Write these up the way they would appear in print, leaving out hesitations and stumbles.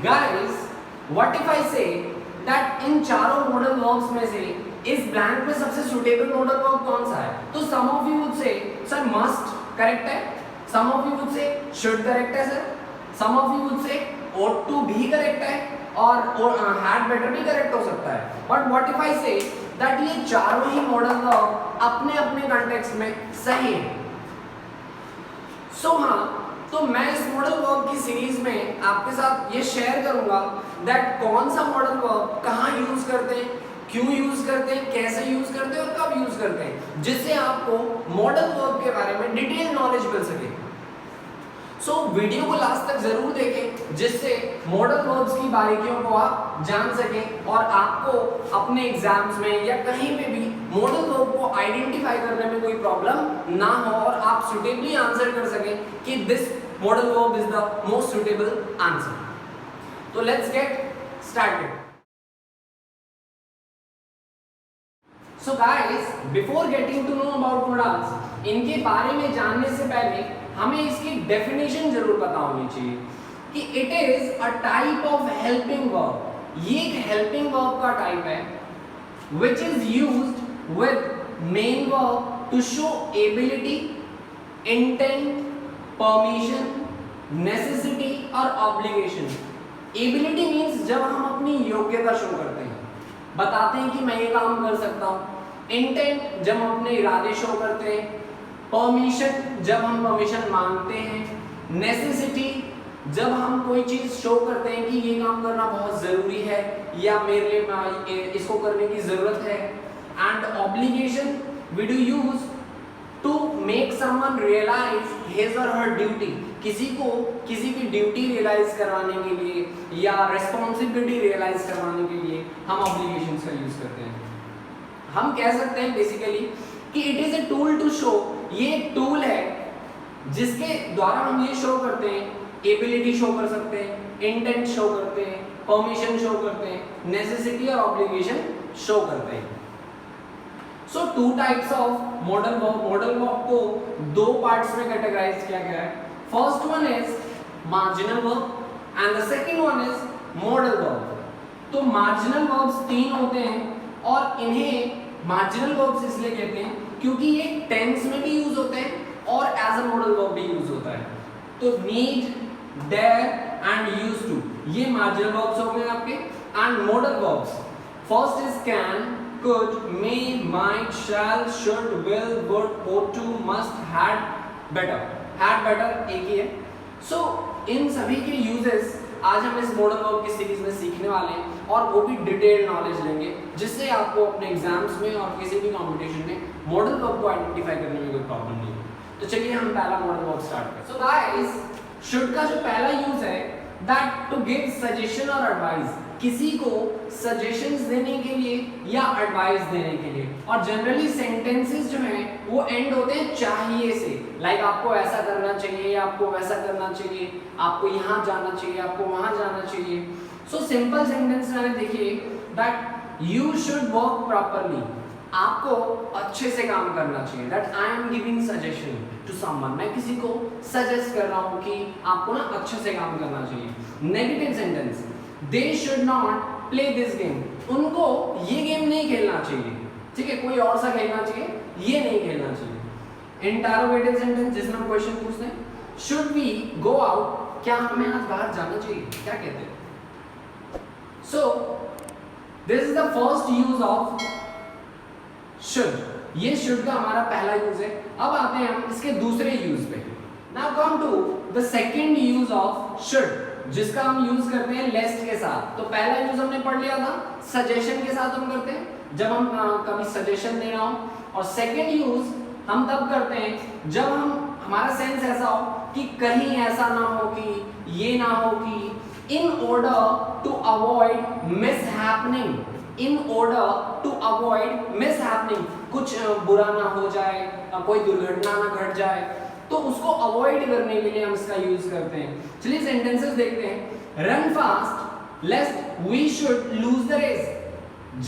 Guys, what if I say that इन चारों modal verbs में से इस blank में सबसे suitable modal verb कौन सा है? तो some of you would say sir must correct है, some of you would say should correct है sir, some of you would say ought to भी correct है और had better भी correct हो सकता है. But what if I say that ये चारों ही modal verb अपने अपने context में सही है? So हाँ, तो मैं इस मॉडल वर्ब की सीरीज में आपके साथ ये शेयर करूंगा दैट कौन सा मॉडल वर्ब कहाँ यूज करते हैं, क्यों यूज करते हैं, कैसे यूज करते हैं और कब यूज करते हैं, जिससे आपको मॉडल वर्ब के बारे में डिटेल नॉलेज मिल सके. सो वीडियो को लास्ट तक जरूर देखें जिससे मॉडल वर्ब्स की बारीकियों को आप जान सकें और आपको अपने एग्जाम्स में या कहीं पे भी मॉडल वर्ब को आइडेंटिफाई करने में कोई प्रॉब्लम ना हो और आप सुटेबली आंसर कर सकें कि this modal verb is the most suitable answer. तो let's get started. So guys, before getting to know about modals, इनके बारे में जानने से पहले हमें इसकी डेफिनेशन जरूर पता होनी चाहिए कि it is a type of helping verb. ये एक हेल्पिंग वर्ब का टाइप है which is used with main verb to show ability, intent, permission, necessity और obligation. Ability means जब हम अपनी योग्यता शो करते हैं, बताते हैं कि मैं ये काम कर सकता हूँ. Intent जब हम अपने इरादे शो करते हैं. परमिशन जब हम परमिशन मांगते हैं. नेसेसिटी जब हम कोई चीज शो करते हैं कि ये काम करना बहुत जरूरी है या मेरे लिए इसको करने की जरूरत है. And obligation we do use to make someone realise his or her duty. किसी को किसी की ड्यूटी रियलाइज करवाने के लिए या रेस्पॉन्सिबिलिटी रियलाइज करवाने के लिए हम ऑब्लिगेशंस का यूज करते हैं. हम कह सकते हैं बेसिकली कि it is a tool to show. ये एक टूल है जिसके द्वारा हम ये शो करते हैं, एबिलिटी शो कर सकते हैं, इंटेंट शो करते हैं, परमिशन शो करते हैं, नेसेसिटी और ऑब्लिगेशन शो करते हैं. So two types of modal verb. Modal verb को दो पार्ट्स में कैटेगराइज किया गया है. First one is marginal verb and the second one is modal verb. तो मार्जिनल वर्ब्स तीन होते हैं और इन्हें मार्जिनल वर्ब्स इसलिए कहते हैं क्योंकि ये टेंस में भी यूज होते हैं और एज अ मॉडल वर्ब भी यूज होता है. तो need, dare and use to ये मार्जिनल वर्ब्स हो गए आपके. And model verbs first is can, could, may, might, shall, should, will, would, ought to, must, had, better. had, better एक ही है. सो इन सभी के यूजेस आज हम इस मॉडल वर्ब की सीरीज में सीखने वाले हैं और वो भी डिटेल नॉलेज लेंगे जिससे आपको अपने एग्जाम्स में और किसी भी कंपटीशन में मॉडल वर्ब को आइडेंटिफाई करने में कोई प्रॉब्लम नहीं है. तो चलिए हम पहला मॉडल वर्ब स्टार्ट करते हैं. सो गाइस, शुड का जो पहला यूज है दैट टू गिव सजेशन और एडवाइस. किसी को सजेशंस देने के लिए या एडवाइस देने के लिए. और जनरली सेंटेंसेस जो हैं वो एंड होते हैं चाहिए से. लाइक आपको ऐसा करना चाहिए या आपको वैसा करना चाहिए, आपको यहाँ जाना चाहिए, आपको वहाँ जाना चाहिए. सो सिंपल सेंटेंस में देखिए that you should work properly. आपको अच्छे से काम करना चाहिए. That I am giving suggestion to someone. मैं किसी को सजेस्ट कर रहा हूँ कि आपको ना अच्छे से काम करना चाहिए. Negative sentence, they should not play this game. उनको ये गेम नहीं खेलना चाहिए. ठीक है, कोई और सा खेलना चाहिए, ये नहीं खेलना चाहिए. इंटरोगेटिव सेंटेंस जिसमें हम क्वेश्चन पूछते हैं, शुड वी गो आउट, क्या हमें आज बाहर जाना चाहिए, क्या कहते हैं. सो this is the first use of should. ये शुड का हमारा पहला यूज है. अब आते हैं हम इसके दूसरे यूज पे. Now come to the second use of should जिसका हम यूज करते हैं लेस्ट के साथ. तो पहला यूज हमने पढ़ लिया था, सजेशन के साथ हम करते हैं जब हम कभी सजेशन दे रहा हो. और सेकंड यूज हम तब करते हैं जब हम हमारा सेंस ऐसा हो कि कहीं ऐसा ना हो कि ये ना हो कि, in order to avoid mishappening. In order to avoid mishappening, कुछ बुरा ना हो जाए, कोई दुर्घटना ना घट जाए, तो उसको अवॉइड करने के लिए हम इसका यूज करते हैं. चलिए सेंटेंसेस देखते हैं. Run fast lest we should lose the race.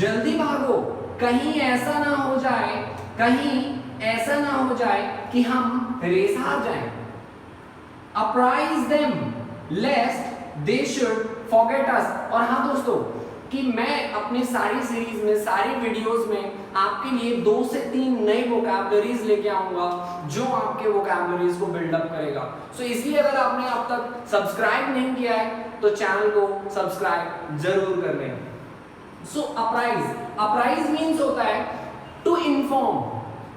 जल्दी भागो, कहीं ऐसा ना हो जाए, कहीं ऐसा ना हो जाए कि हम रेस हार जाएं. Apprise them lest they should forget us. और हाँ दोस्तों, कि मैं अपनी सारी सीरीज में, सारी वीडियोस में आपके लिए 2 से 3 नई वोकैबुलरीज लेके आऊंगा जो आपके वोकैबुलरीज को बिल्डअप करेगा। सो इसलिए अगर आपने अब तक सब्सक्राइब नहीं किया है तो चैनल को सब्सक्राइब जरूर कर लें। सो अप्राइज, अप्राइज मीन्स होता है टू इन्फॉर्म,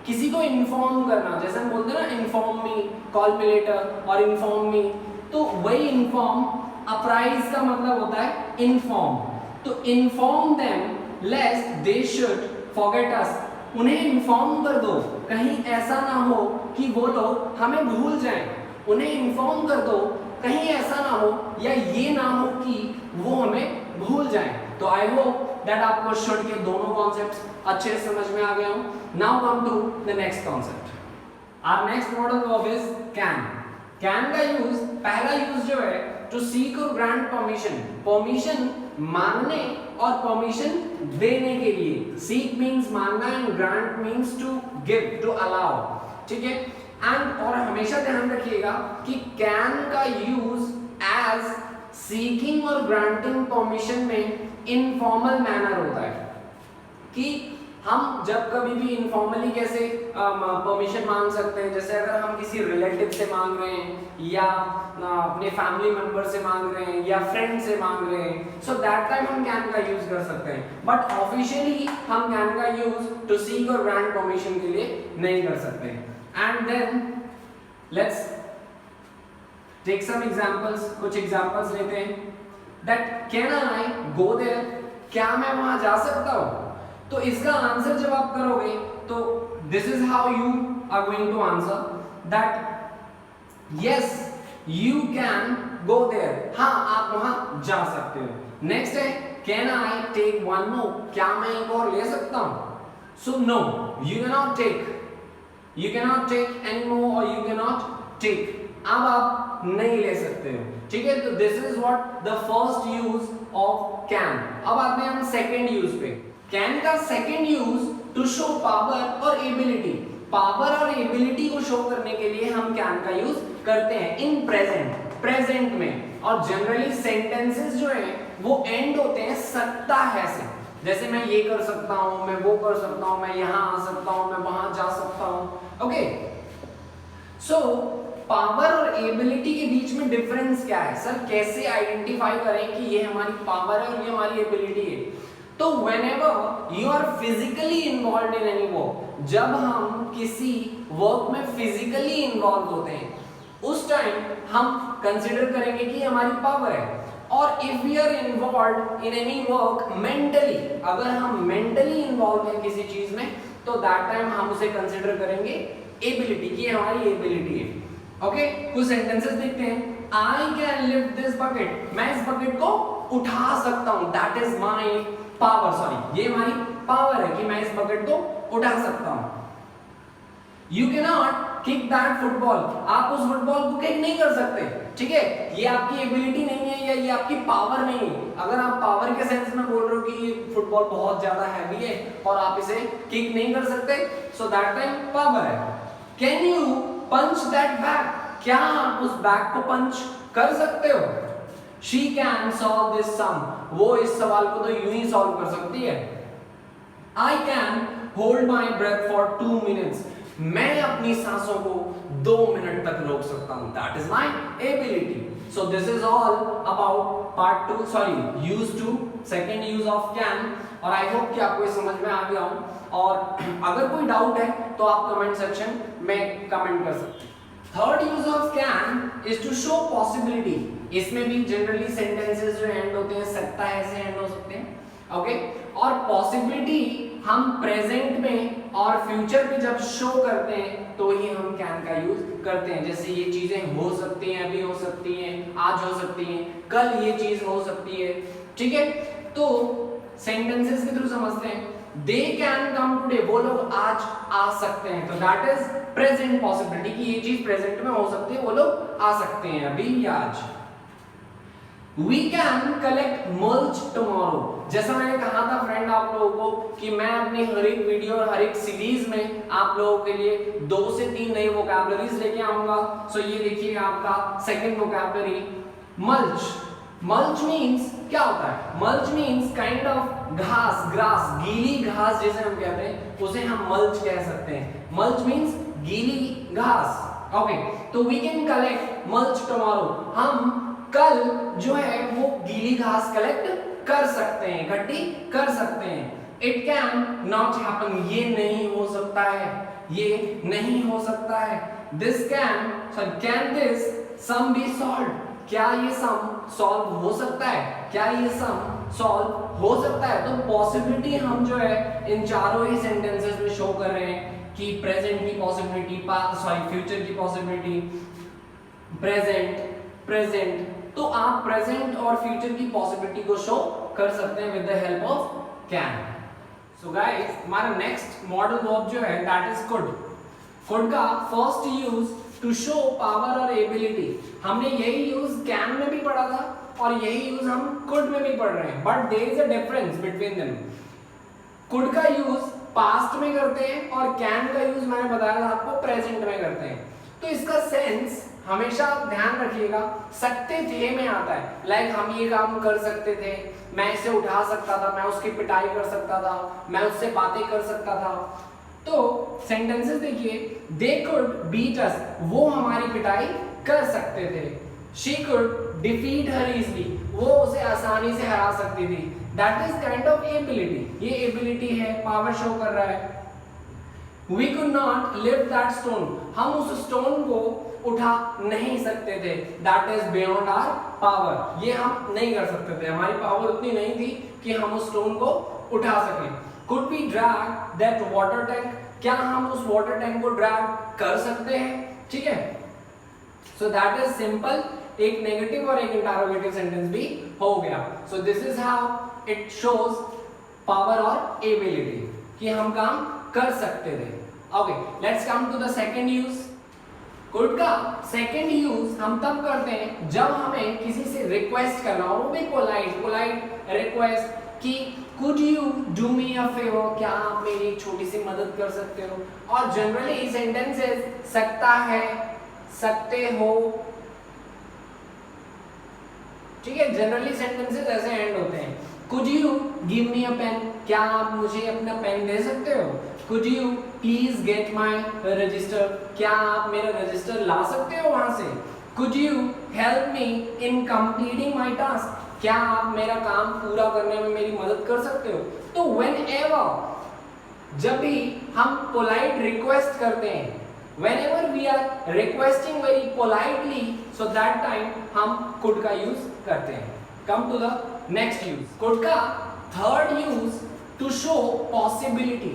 किसी को इन्फॉर्म करना। जैसे हम बोलते हैं ना, inform me, call me later और इन्फॉर्म मी, तो वही इन्फॉर्म, अप्राइज का मतलब होता है इन्फॉर्म। तो inform them lest they should forget us, उन्हें इन्फॉर्म कर दो कहीं ऐसा ना हो कि वो लोग हमें भूल जाएं। उन्हें इन्फॉर्म कर दो कहीं ऐसा ना हो या ये ना हो कि वो हमें भूल जाएं। तो आई होप दैट आपको शुड के दोनों कॉन्सेप्ट्स अच्छे से समझ में आ गए हो। Now come to the next concept. Our next model verb is can. Can का यूज, पहला यूज जो है टू सीक और ग्रांट परमिशन, परमिशन मांगने और परमिशन देने के लिए। सीक मींस मांगना and grant means to give, to allow, ठीक है। एंड और हमेशा ध्यान रखिएगा कि कैन का यूज एज सीकिंग और ग्रांटिंग परमिशन में इनफॉर्मल मैनर होता है, कि हम जब कभी भी इनफॉर्मली कैसे परमिशन मांग सकते हैं। जैसे अगर हम किसी रिलेटिव से मांग रहे हैं या अपने फैमिली मेंबर से मांग रहे हैं या फ्रेंड से मांग रहे हैं, सो दैट टाइम हम कैन का यूज कर सकते हैं। बट ऑफिशियली हम कैन का यूज टू सीक और ग्रांट परमिशन के लिए नहीं कर सकते। And then let's take some examples, कुछ एग्जांपल्स लेते हैं। That can I go there, क्या मैं वहां जा सकता हूं? तो इसका आंसर जब आप करोगे तो this is how you are going to answer that yes you can go there, हाँ आप वहां जा सकते हो। नेक्स्ट है can I take one more, क्या मैं एक और ले सकता हूं? So no you can not take, you can not take any more और यू कैन नॉट टेक, अब आप नहीं ले सकते हो, ठीक है। तो this is what the first use of can. अब आते हैं हम सेकंड यूज पे। कैन का second use to show power और एबिलिटी, पावर और एबिलिटी को शो करने के लिए हम कैन का यूज करते हैं इन प्रेजेंट, प्रेजेंट में। और जनरली सेंटेंसेस जो है वो एंड होते हैं सकता है से। जैसे मैं ये कर सकता हूं, मैं वो कर सकता हूं, मैं यहां आ सकता हूं, मैं वहां जा सकता हूं। ओके, सो पावर और एबिलिटी के बीच में डिफरेंस क्या है? सर कैसे आइडेंटिफाई करें कि ये हमारी पावर है और ये हमारी एबिलिटी है? तो whenever you are physically involved in any work, जब हम किसी वर्क में फिजिकली इन्वॉल्व होते हैं उस टाइम हम कंसिडर करेंगे कि हमारी पावर है। और if we are involve in any work mentally, अगर हम मेंटली इन्वॉल्व हैं किसी चीज में तो दैट टाइम हम उसे कंसिडर करेंगे एबिलिटी, की हमारी एबिलिटी है। ओके, कुछ सेंटेंसेस देखते हैं। I can lift this bucket, मैं इस बकेट को उठा सकता हूं, that is my power, sorry ये हमारी पावर है कि मैं इस बकेट को उठा सकता हूं। You can not kick that football, आप उस फुटबॉल को किक नहीं कर सकते, ठीक है। ये आपकी एबिलिटी नहीं है या ये आपकी पावर नहीं है। अगर आप पावर के सेंस में बोल रहे हो कि ये फुटबॉल बहुत ज्यादा हैवी है और आप इसे किक नहीं कर सकते, सो दैट टाइम पावर है। Can you punch that bag, क्या आप उस बैग को पंच कर सकते हो? She can solve this sum, वो इस सवाल को तो यूं ही सॉल्व कर सकती है। I can hold my breath for 2 minutes, मैं अपनी सांसों को 2 मिनट तक रोक सकता हूं, that is my ability. So this is all about part 2, sorry use 2, second use of can। और I hope कि आपको ये समझ में आ गया हो। और अगर कोई डाउट है तो आप कमेंट सेक्शन में कमेंट कर सकते हैं। Third use of can is to show possibility. इसमें भी जनरली सेंटेंसेस जो एंड होते हैं सकता है से एंड हो सकते हैं, ओके। और पॉसिबिलिटी हम प्रेजेंट में और फ्यूचर में जब शो करते हैं तो ही हम कैन का यूज करते हैं। जैसे ये चीजें हो सकती हैं, अभी हो सकती हैं, आज हो सकती हैं, कल ये चीज हो सकती है, ठीक है। तो सेंटेंसेस के थ्रू समझते हैं। दे कैन कम टुडे, वो लोग आज आ सकते हैं, तो दैट इज प्रेजेंट पॉसिबिलिटी कि ये चीज प्रेजेंट में हो सकती है, वो लोग आ सकते हैं अभी या आज। We can collect mulch tomorrow, जैसा मैंने कहा था फ्रेंड आप लोगों को कि मैं अपनी हर एक वीडियो और हर एक सीरीज में आप लोगों के लिए 2 से 3 नई वोकैबुलरीज लेके आऊंगा। सो ये देखिए आपका second vocabulary mulch, mulch means क्या होता है? मल्च मीन्स काइंड ऑफ घास, ग्रास, गीली घास जिसे हम कहते हैं उसे हम मल्च कह सकते हैं। मल्च मीन्स गीली घास। ओके, तो we can collect mulch tomorrow, हम कल जो है वो गीली घास कलेक्ट कर सकते हैं, इकट्ठी कर सकते हैं। इट कैन नॉट हैपन, ये नहीं हो सकता है, ये नहीं हो सकता है। This can this sum be solve, क्या ये सम सॉल्व हो सकता है? क्या ये सम सॉल्व हो सकता है? तो पॉसिबिलिटी हम जो है इन चारों ही सेंटेंसेस में शो कर रहे हैं कि प्रेजेंट की पॉसिबिलिटी, फ्यूचर की पॉसिबिलिटी, प्रेजेंट, तो आप प्रेजेंट और फ्यूचर की पॉसिबिलिटी को शो कर सकते हैं with the help of can. So guys, हमारा नेक्स्ट मॉडल वर्ब जो है दैट इज कुड। कुड का first use to show power और एबिलिटी, हमने यही यूज कैन में भी पढ़ा था और यही यूज हम कुड में भी पढ़ रहे हैं, but there is a difference between them. Could का यूज पास्ट में करते हैं और कैन का यूज मैंने बताया था आपको प्रेजेंट में करते हैं। तो इसका सेंस हमेशा ध्यान रखिएगा, सकते थे में आता है। लाइक हम ये काम कर सकते थे, मैं इसे उठा सकता था, मैं उसकी पिटाई कर सकता था, मैं उससे बातें कर सकता था। तो सेंटेंसेस देखिए, दे कुड बीट अस, वो हमारी पिटाई कर सकते थे। She could defeat her easily, वो उसे आसानी से हरा सकती थी। That is kind of ability, ये एबिलिटी है, पावर शो कर रहा है। We could not lift that stone, हम उस स्टोन को उठा नहीं सकते थे। That is beyond our power, ये हम नहीं कर सकते थे, हमारी पावर उतनी नहीं थी कि हम उस स्टोन को उठा सकें। Could we drag that water tank, क्या हम उस वाटर टैंक को ड्रैग कर सकते हैं? ठीक है, सो दैट इज सिंपल, एक नेगेटिव और एक इंटरोगेटिव सेंटेंस भी हो गया। So this is how it shows power और एबिलिटी कि हम काम कर सकते थे। Okay, let's come to the second use. Could का सेकंड यूज हम तब करते हैं जब हमें किसी से रिक्वेस्ट करना हो, वो भी पोलाइट रिक्वेस्ट कि could you do me a favour, क्या आप मेरी एक छोटी सी मदद कर सकते हो। और जनरली सेंटेंसेस सकता है, सकते हो, ठीक है, जनरली सेंटेंसेस ऐसे एंड होते हैं। Could you give me a pen, क्या आप मुझे अपना पेन दे सकते हो। Could you please get my register, क्या आप मेरा रजिस्टर ला सकते हो वहां से। Could you help me in completing my task, क्या आप मेरा काम पूरा करने में मेरी मदद कर सकते हो। तो व्हेनेवर, जब भी हम पोलाइट रिक्वेस्ट करते हैं, whenever we are requesting very politely, so that time हम could का यूज करते हैं। come to the next use, could का third use to show possibility,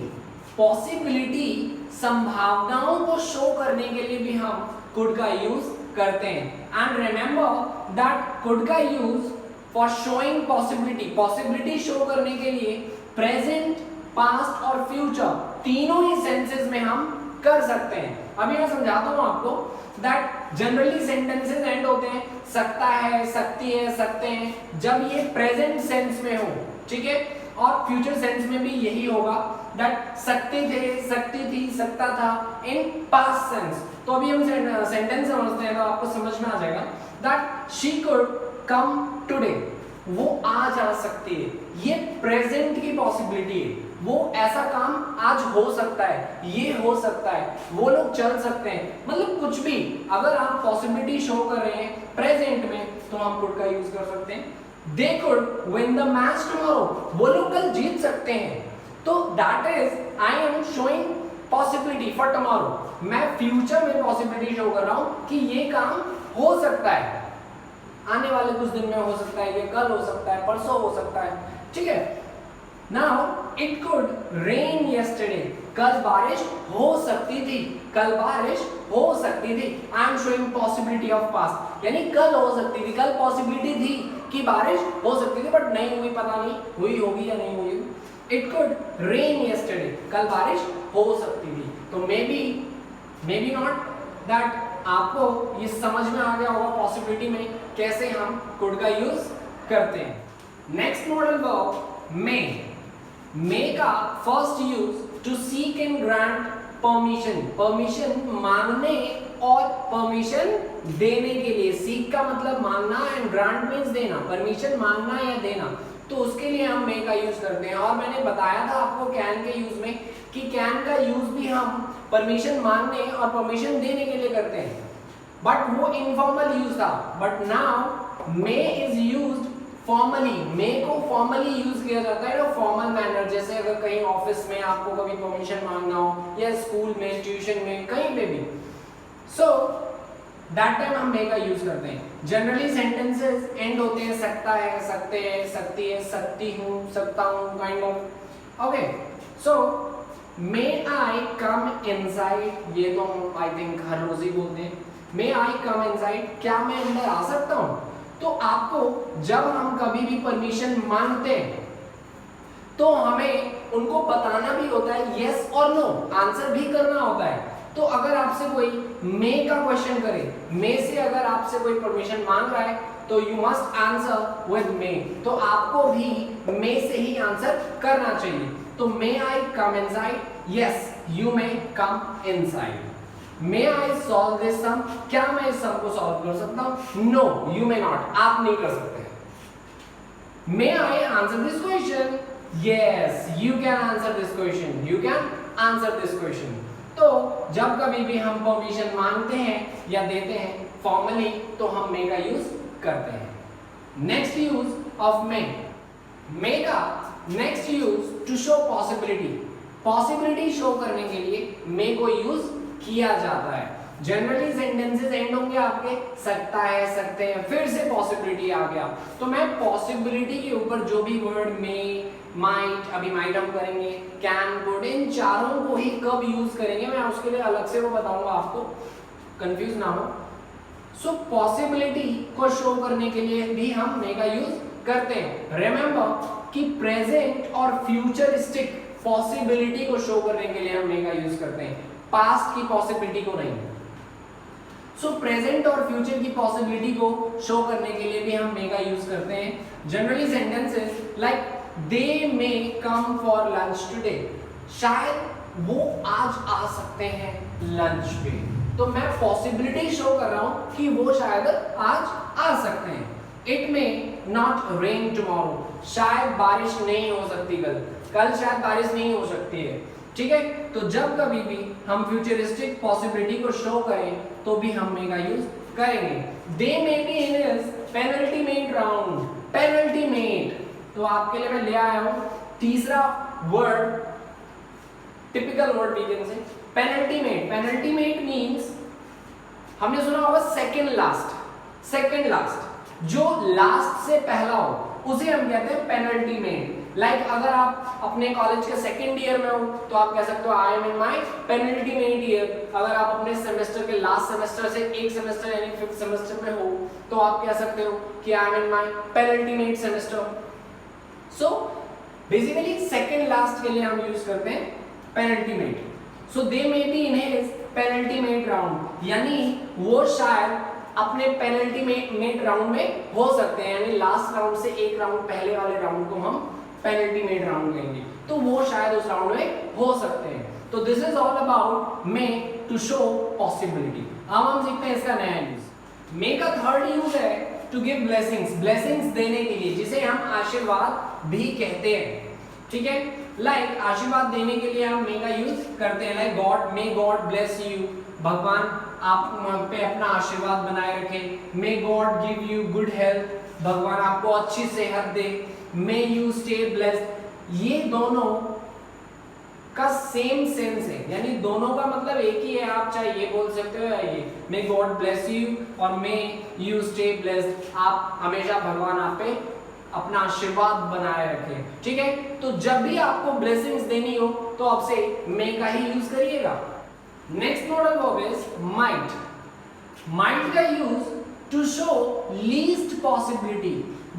possibility संभावनाओं को शो करने के लिए भी हम could का यूज करते हैं। and remember that could का use for showing possibility, possibility show करने के लिए present, past और future तीनों ही सेंसेस में हम कर सकते हैं। अभी मैं समझाता हूं आपको दैट जनरली सेंटेंसेस एंड होते हैं सकता है, सकती है, सकते हैं, जब ये प्रेजेंट सेंस में हो, ठीक है, और फ्यूचर सेंस में भी यही होगा दैट सकते थे, सकती थी, सकता था इन पास्ट सेंस। तो अभी हम सेंटेंस समझते हैं तो आपको समझ में आ जाएगा that she could come today, वो आज आ सकती है, ये प्रेजेंट की पॉसिबिलिटी है, वो ऐसा काम आज हो सकता है, ये हो सकता है, वो लोग चल सकते हैं, मतलब कुछ भी अगर आप पॉसिबिलिटी शो कर रहे हैं प्रेजेंट में तो हम कुड का यूज कर सकते हैं। They could win the match tomorrow, वो लोग कल जीत सकते हैं, तो that is I am showing possibility for tomorrow, मैं फ्यूचर में पॉसिबिलिटी शो कर रहा हूं कि ये काम हो सकता है, आने वाले कुछ दिन में हो सकता है, ये कल हो सकता है, परसों हो सकता है, ठीक है। Now it could rain yesterday, कल बारिश हो सकती थी, कल बारिश हो सकती थी। I am showing possibility of past, यानी कल हो सकती थी, कल पॉसिबिलिटी थी कि बारिश हो सकती थी, बट नहीं हुई, पता नहीं हुई होगी या नहीं हुई। It could rain yesterday, कल बारिश हो सकती थी। तो maybe not that आपको ये समझ में आ गया होगा पॉसिबिलिटी में कैसे हम could का यूज करते हैं। Next model verb may, may का first use to seek and grant permission, permission मांगने और परमिशन देने के लिए, सीक का मतलब मांगना एंड ग्रांट मींस देना, परमिशन मांगना या देना, तो उसके लिए हम मे का यूज करते हैं। और मैंने बताया था आपको कैन के यूज में कि कैन का यूज भी हम परमिशन मांगने और परमिशन देने के लिए करते हैं, बट वो इनफॉर्मल यूज था। But now may is used formally, may को फॉर्मली यूज किया जाता है, फॉर्मल मैनर, जैसे अगर कहीं ऑफिस में आपको कभी परमिशन मांगना हो या स्कूल में, ट्यूशन में, कहीं पे भी, सो दैट टाइम हम मे का यूज करते हैं। जनरली सेंटेंसेस एंड होते हैं सकता है, सकते हैं, सकती है, सकती हूँ, सकता हूँ, kind of. Okay, so may I come inside, ये तो आई थिंक हर रोज ही बोलते हैं, मे आई कम इनसाइड, क्या मैं अंदर आ सकता हूँ? तो आपको जब हम कभी भी परमिशन मांगते हैं तो हमें उनको बताना भी होता है, यस और नो, आंसर भी करना होता है। तो अगर आपसे कोई मे का क्वेश्चन करे, मे से अगर आपसे कोई परमिशन मांग रहा है तो you must answer with may, तो आपको भी मे से ही आंसर करना चाहिए। तो may I come inside, yes you may come inside. May I solve this sum, क्या मैं इस सम को सॉल्व कर सकता हूं? नो यू मे नॉट, आप नहीं कर सकते। May I answer this question, yes you can answer this question, you can answer this question. तो जब कभी भी हम परमिशन मांगते हैं या देते हैं फॉर्मली, तो हम मे का यूज करते हैं। Next use of may, may का next use to show possibility, possibility show करने के लिए मे को यूज किया जाता है। जनरली सेंटेंसेस एंड होंगे आपके सकता है, सकते हैं, फिर से पॉसिबिलिटी आ गया, तो मैं पॉसिबिलिटी के ऊपर जो भी वर्ड मे, माइट, अभी माइट हम करेंगे, कैन, कुड, इन चारों को ही कब यूज करेंगे मैं उसके लिए अलग से वो बताऊंगा, आपको कंफ्यूज ना हो। सो पॉसिबिलिटी को शो करने के लिए भी हम मे का यूज करते हैं। रिमेंबर कि प्रेजेंट और फ्यूचरिस्टिक पॉसिबिलिटी को शो करने के लिए हम मे का यूज करते हैं, पास्ट की पॉसिबिलिटी को नहीं। सो प्रेजेंट और फ्यूचर की पॉसिबिलिटी को शो करने के लिए भी हम मे का यूज करते हैं। Generally sentences like they may come for lunch today, शायद वो आज आ सकते हैं लंच पे, तो मैं पॉसिबिलिटी शो कर रहा हूं कि वो शायद आज आ सकते हैं। It may not rain tomorrow, शायद बारिश नहीं हो सकती कल शायद बारिश नहीं हो सकती है, ठीक है। तो जब कभी भी हम फ्यूचरिस्टिक पॉसिबिलिटी को शो करें तो भी हम मे का यूज करेंगे। They may be in his penultimate round, penultimate, तो आपके लिए मैं ले आया हूं तीसरा word, typical word we can say penultimate. Penultimate means हमने सुना होगा सेकंड लास्ट, सेकंड लास्ट, जो लास्ट से पहला हो उसे हम कहते हैं पेनल्टीमेट। लाइक अगर आप अपने कॉलेज के सेकंड ईयर में हो तो आप कह सकते हो I am in my penultimate year. अगर आप अपने सेमेस्टर के लास्ट सेमेस्टर से एक सेमेस्टर यानी फिफ्थ सेमेस्टर में हो तो आप कह सकते हो कि I am in my penultimate semester. So basically second last के लिए हम यूज करते हैं penultimate. So they may be in his penultimate round, यानी वो शायद अपने पेनल्टीमेट राउंड में हो सकते हैं, यानी लास्ट राउंड से एक राउंड पहले वाले राउंड को हम पेनल्टीमेट राउंड लेंगे, तो वो शायद उस राउंड में हो सकते हैं। तो this is all about may to show possibility. अब हम सीखते हैं इसका नया यूज। मे का थर्ड यूज है टू गिव ब्लेसिंग्स, ब्लेसिंग्स देने के लिए, जिसे हम आशीर्वाद भी कहते हैं, ठीक है। लाइक आशीर्वाद देने के लिए हम मे का यूज करते हैं, like God, may God bless you, भगवान आप पे अपना आशीर्वाद बनाए रखे। May God give you good health, भगवान आपको अच्छी सेहत दे। मे यू स्टे ब्लेस्ड, ये दोनों का सेम सेंस है, यानी दोनों का मतलब एक ही है। आप चाहे ये बोल सकते हो या ये, मे गॉड ब्लेस यू और मे यू स्टे ब्लेस्ड, आप हमेशा भगवान आप पे अपना आशीर्वाद बनाए रखे, ठीक है। तो जब भी आपको ब्लेसिंग्स देनी हो तो आपसे मे का ही यूज करिएगा। Next model verb is might. Might का use to show least possibility,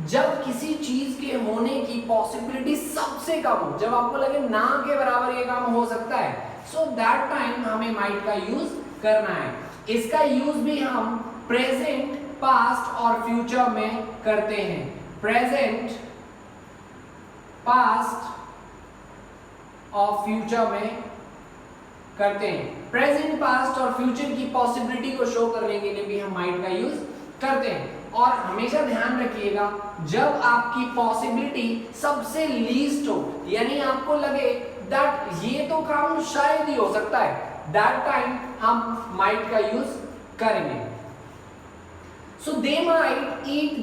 जब किसी चीज के होने की पॉसिबिलिटी सबसे कम हो, जब आपको लगे ना के बराबर ये काम हो सकता है, सो दैट टाइम हमें माइट का यूज करना है। इसका यूज भी हम प्रेजेंट, पास्ट और फ्यूचर में करते हैं। प्रेजेंट, पास्ट और फ्यूचर में करते हैं। प्रेजेंट, पास्ट और फ्यूचर की पॉसिबिलिटी को शो करने के लिए भी हम माइट का यूज करते हैं। और हमेशा ध्यान रखिएगा, जब आपकी पॉसिबिलिटी सबसे लीस्ट हो, यानी आपको लगे दैट ये तो काम शायद ही हो सकता है, दैट टाइम हम माइट का यूज करेंगे। So they might eat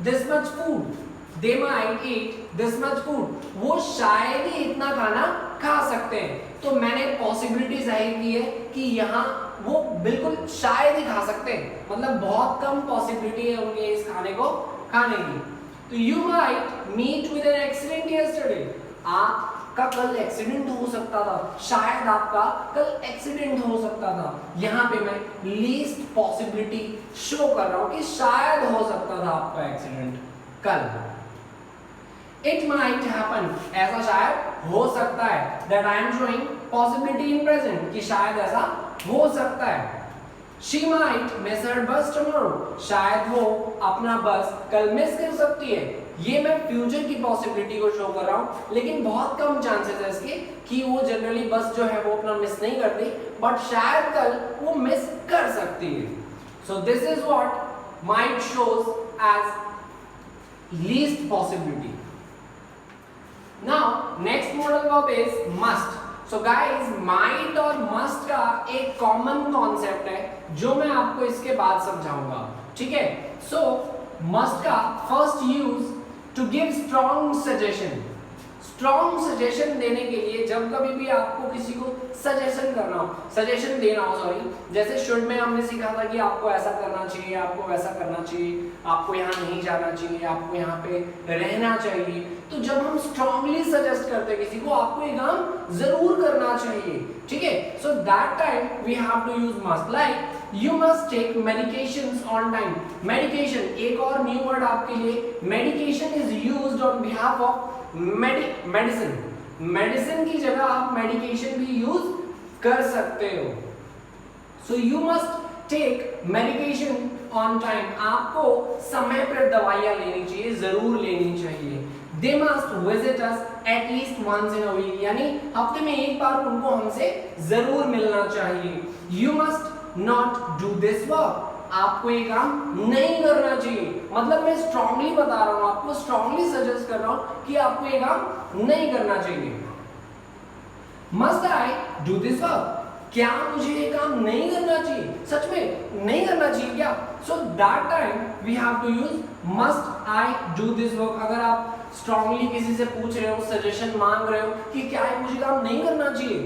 this much food, they might eat this much food, वो शायद ही इतना खाना खा सकते हैं। तो मैंने पॉसिबिलिटी जाहिर की है कि यहाँ वो बिल्कुल शायद ही खा सकते हैं, मतलब बहुत कम पॉसिबिलिटी है उनके इस खाने को खाने की। तो you might meet with an accident yesterday, आपका कल एक्सीडेंट हो सकता था, शायद आपका कल एक्सीडेंट हो सकता था। यहाँ पे मैं लीस्ट पॉसिबिलिटी शो कर रहा हूँ कि शायद हो सकता था आपका एक्सीडेंट कल। It might happen, ऐसा शायद हो सकता है, that I am showing possibility in present, कि शायद ऐसा हो सकता है। She might miss her bus tomorrow, शायद वो अपना बस कल मिस कर सकती है। ये मैं फ्यूचर की पॉसिबिलिटी को शो कर रहा हूँ, लेकिन बहुत कम चांसेस है इसके कि वो जनरली बस जो है वो अपना मिस नहीं करती, बट शायद कल वो मिस कर सकती है। So this is what might shows as least possibility. Now next modal verb is must. So guys, might और must का एक कॉमन कॉन्सेप्ट है जो मैं आपको इसके बाद समझाऊंगा, ठीक है। So must का first use to give strong suggestion, strong suggestion देने के लिए जब कभी भी आपको किसी को सजेशन करना हो, सजेशन देना हो, सॉरी, जैसे शुड में हमने सीखा था कि आपको ऐसा करना चाहिए, आपको वैसा करना चाहिए, आपको यहाँ नहीं जाना चाहिए, आपको यहाँ पे रहना चाहिए। तो जब हम स्ट्रांगली सजेस्ट करते हैं किसी को, आपको ये काम जरूर करना चाहिए, ठीक है। So that time we have to use must, like you must take medications on time. Medication एक और न्यू वर्ड आपके लिए, medication is used on behalf of medicine. Medicine की जगह आप मेडिकेशन भी यूज कर सकते हो। So you must take medication on time, आपको समय पर दवाइयां लेनी चाहिए, जरूर लेनी चाहिए। They must visit us at least once in a week, यानी हफ्ते में एक बार उनको हमसे जरूर मिलना चाहिए। You must not do this work, आपको ये काम नहीं करना चाहिए। मतलब मैं स्ट्रांगली बता रहा हूँ, आपको स्ट्रांगली सजेस्ट कर रहा हूँ कि आपको ये काम नहीं करना चाहिए। Must I do this work, क्या मुझे ये काम नहीं करना चाहिए, सच में नहीं करना चाहिए क्या? So that time we have to use must I do this work। अगर आप स्ट्रांगली किसी से पूछ रहे हो, सजेशन मांग रहे हो कि क्या ये मुझे काम नहीं करना चाहिए,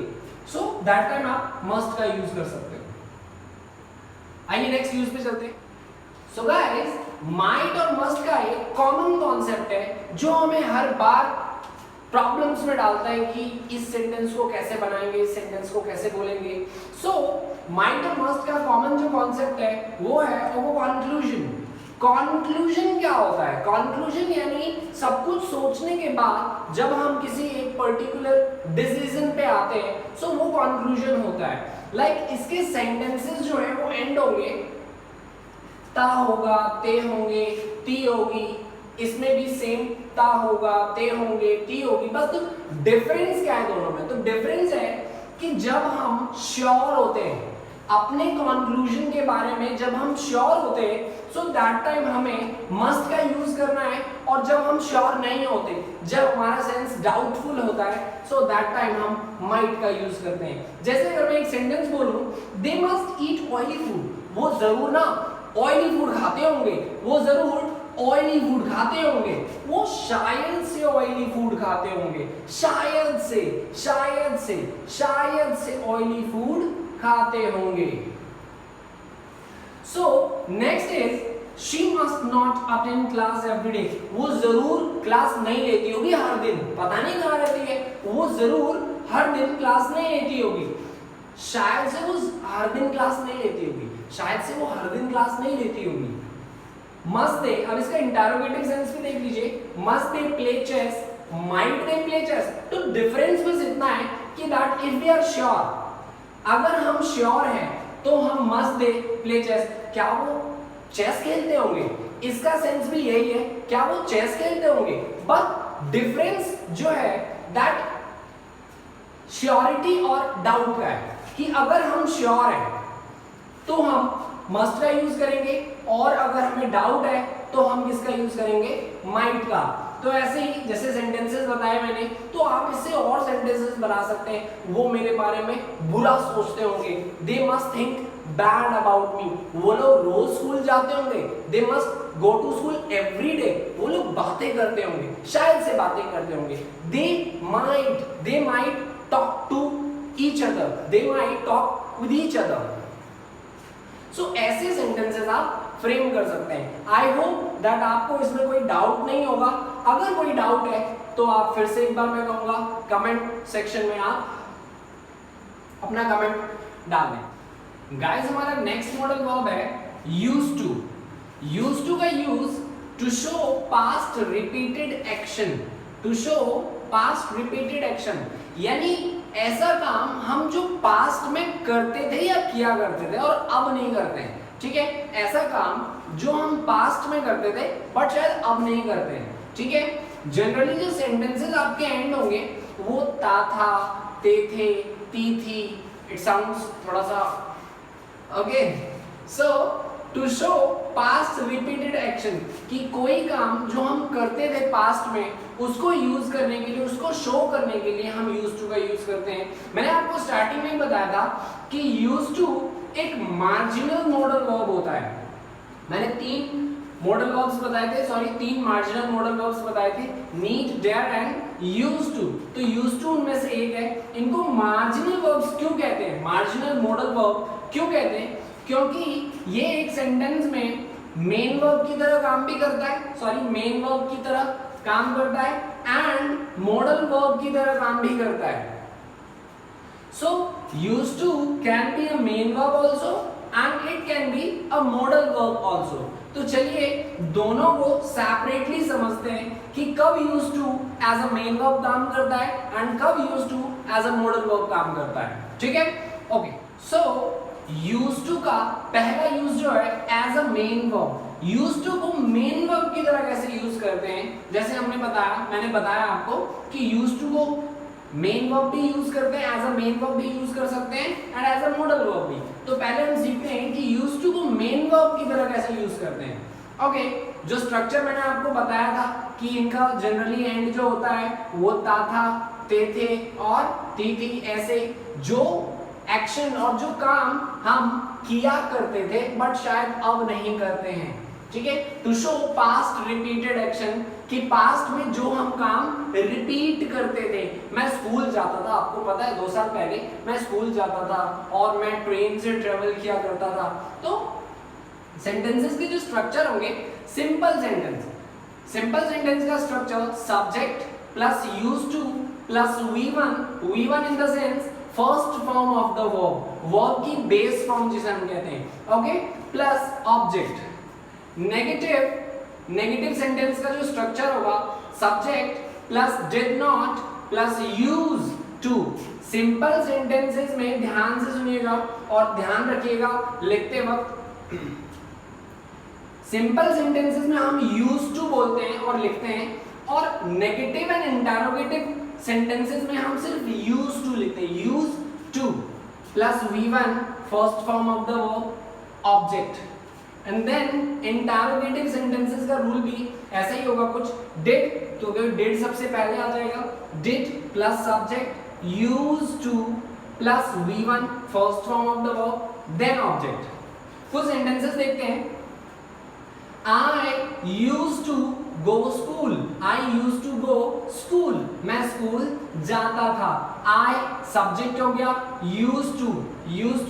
सो दैट टाइम आप मस्ट का यूज कर सकते हो। आइए नेक्स्ट यूज पे चलते हैं। सो गाइस, माइट और मस्ट का एक कॉमन कॉन्सेप्ट है जो हमें हर बार प्रॉब्लम्स में डालता है कि इस सेंटेंस को कैसे बनाएंगे, इस सेंटेंस को कैसे बोलेंगे। सो माइट और मस्ट का कॉमन जो कॉन्सेप्ट है वो है वो कंक्लूजन। कंक्लूजन क्या होता है? कंक्लूजन यानी सब कुछ सोचने के बाद जब हम किसी एक पर्टिकुलर डिसीजन पे आते हैं, सो वो कंक्लूजन होता है। लाइक इसके सेंटेंसेस जो है वो एंड होंगे, ता होगा, ते होंगे, ती होगी, इसमें भी सेम ता होगा, ते होंगे, ती होगी। बस तो डिफरेंस क्या है दोनों में? तो डिफरेंस है कि जब हम श्योर होते हैं अपने कंक्लूजन के बारे में, जब हम श्योर होते हैं सो दैट टाइम हमें मस्ट का यूज करना है, और जब हम श्योर नहीं होते, जब हमारा सेंस डाउटफुल होता है, सो दैट टाइम हम माइट का यूज करते हैं। जैसे अगर मैं एक सेंटेंस बोलूं, they must eat oily food, वो जरूर ना ऑयली फूड खाते होंगे, वो जरूर ऑयली फूड खाते होंगे, वो शायद से ऑयली फूड खाते होंगे, शायद से, शायद से, शायद से ऑयली फूड खाते होंगे। So next is she must not attend class every day, वो जरूर क्लास नहीं लेती होगी हर दिन, पता नहीं कहाँ रहती है, वो जरूर हर दिन क्लास नहीं लेती होगी। शायद से वो हर दिन क्लास नहीं लेती होगी, शायद से वो हर दिन क्लास नहीं लेती होगी। मस्ट दे, अब इसका इंटरोगेटिव सेंस भी देख लीजिए, must they play chess, might they play chess. तो डिफरेंस बस इतना है कि that if we are sure, अगर हम श्योर हैं तो हम मस्ट दे प्ले चेस, क्या वो चेस खेलते होंगे, इसका सेंस भी यही है, क्या वो चेस खेलते होंगे। बट डिफरेंस जो है दैट श्योरिटी और डाउट का है। कि अगर हम श्योर हैं तो हम मस्ट का यूज करेंगे, और अगर हमें डाउट है तो हम किसका यूज करेंगे, माइट का। तो ऐसे ही जैसे सेंटेंसेस बताए मैंने, तो आप इससे और सेंटेंसेस बना सकते हैं। वो मेरे बारे में बुरा सोचते होंगे, they must think bad about me. वो लोग रोज स्कूल जाते होंगे, they must go to school every day. वो लोग बातें करते होंगे, शायद से बातें करते होंगे। They might talk to each other, they might talk with each other. सो ऐसे सेंटेंसेस आप फ्रेम कर सकते हैं। आई होप दैट आपको इसमें कोई डाउट नहीं होगा। अगर कोई डाउट है तो आप फिर से एक बार मैं कहूंगा कमेंट सेक्शन में आप अपना कमेंट डाल दें। गाइस हमारा नेक्स्ट मॉडल वर्ब है यूज्ड टू। यूज्ड टू का use to show past repeated action, to show past repeated action, यानी ऐसा काम हम जो पास्ट में करते थे या किया करते थे और अब नहीं करते हैं। ठीक है, ऐसा काम जो हम पास्ट में करते थे बट शायद अब नहीं करते हैं। ठीक है, जनरली जो सेंटेंसेस आपके एंड होंगे वो ता था, ते थे, ती थी। इट साउंड्स थोड़ा सा okay. So to show past repeated action, कि कोई काम जो हम करते थे पास्ट में उसको यूज करने के लिए, उसको शो करने के लिए हम यूज टू का यूज करते हैं। मैंने आपको स्टार्टिंग में बताया था कि यूज टू एक मार्जिनल मॉडल वर्ब होता है। मैंने तीन मॉडल वर्ब्स बताए थे, सॉरी तीन मार्जिनल मॉडल वर्ब्स बताए थे, need, dare and use to. तो यूज टू उनमें से एक है। इनको मार्जिनल वर्ब्स क्यों कहते हैं, मार्जिनल मॉडल वर्ब क्यों कहते हैं, क्योंकि ये एक सेंटेंस में मेन वर्ब की तरह काम भी करता है, सॉरी मेन वर्ब की तरह काम करता है एंड मॉडल वर्ब की तरह काम भी करता है। So used to can be a main verb also and it can be a modal verb also. तो चलिए दोनों को सेपरेटली समझते हैं कि कब used to as a main verb काम करता है and कब used to as a modal verb काम करता है। ठीक है, ओके। So used to का पहला यूज जो है as a main verb, used to को मेन वर्ब की तरह कैसे यूज करते हैं, जैसे मैंने बताया आपको कि used to को मेन वर्ब भी यूज करते हैं, एज अ मेन वर्ब भी यूज कर सकते हैं and as a model verb भी। तो पहले हम सीखते हैं कि यूज टू को मेन वर्ब की तरह कैसे यूज करते हैं। ओके, जो स्ट्रक्चर मैंने आपको बताया था कि इनका जनरली एंड जो होता है वो ता था, ते थे और ती थी। ऐसे जो एक्शन और जो काम हम किया करते थे बट शायद अब नहीं करते हैं। ठीक है, to show past repeated action, कि पास्ट में जो हम काम रिपीट करते थे। मैं स्कूल जाता था, आपको पता है 2 साल पहले मैं स्कूल जाता था और मैं ट्रेन से ट्रेवल किया करता था। तो सेंटेंसेस के जो स्ट्रक्चर होंगे, सिंपल सेंटेंस का structure subject plus used to plus V1 in the sense first form of the verb की बेस फॉर्म जिसे हम कहते हैं, okay, plus object. Negative sentence का जो स्ट्रक्चर होगा subject plus did not plus use to. Simple sentences में ध्यान से सुनिएगा और ध्यान रखिएगा लिखते वक्त, सिंपल सेंटेंसेस में हम यूज टू बोलते हैं और लिखते हैं, और नेगेटिव एंड इंटरोगेटिव सेंटेंसेस में हम सिर्फ यूज टू लिखते हैं, use to plus V1 first form of the verb object. And then interrogative sentences का रूल भी ऐसा ही होगा कुछ, डिड, तो डिड सबसे पहले आ जाएगा, did plus subject used to plus V1 first form of the verb then object. कुछ सेंटेंसेस देखते हैं। I used to go school, I used to go school, मैं स्कूल जाता था। I सब्जेक्ट हो गया, used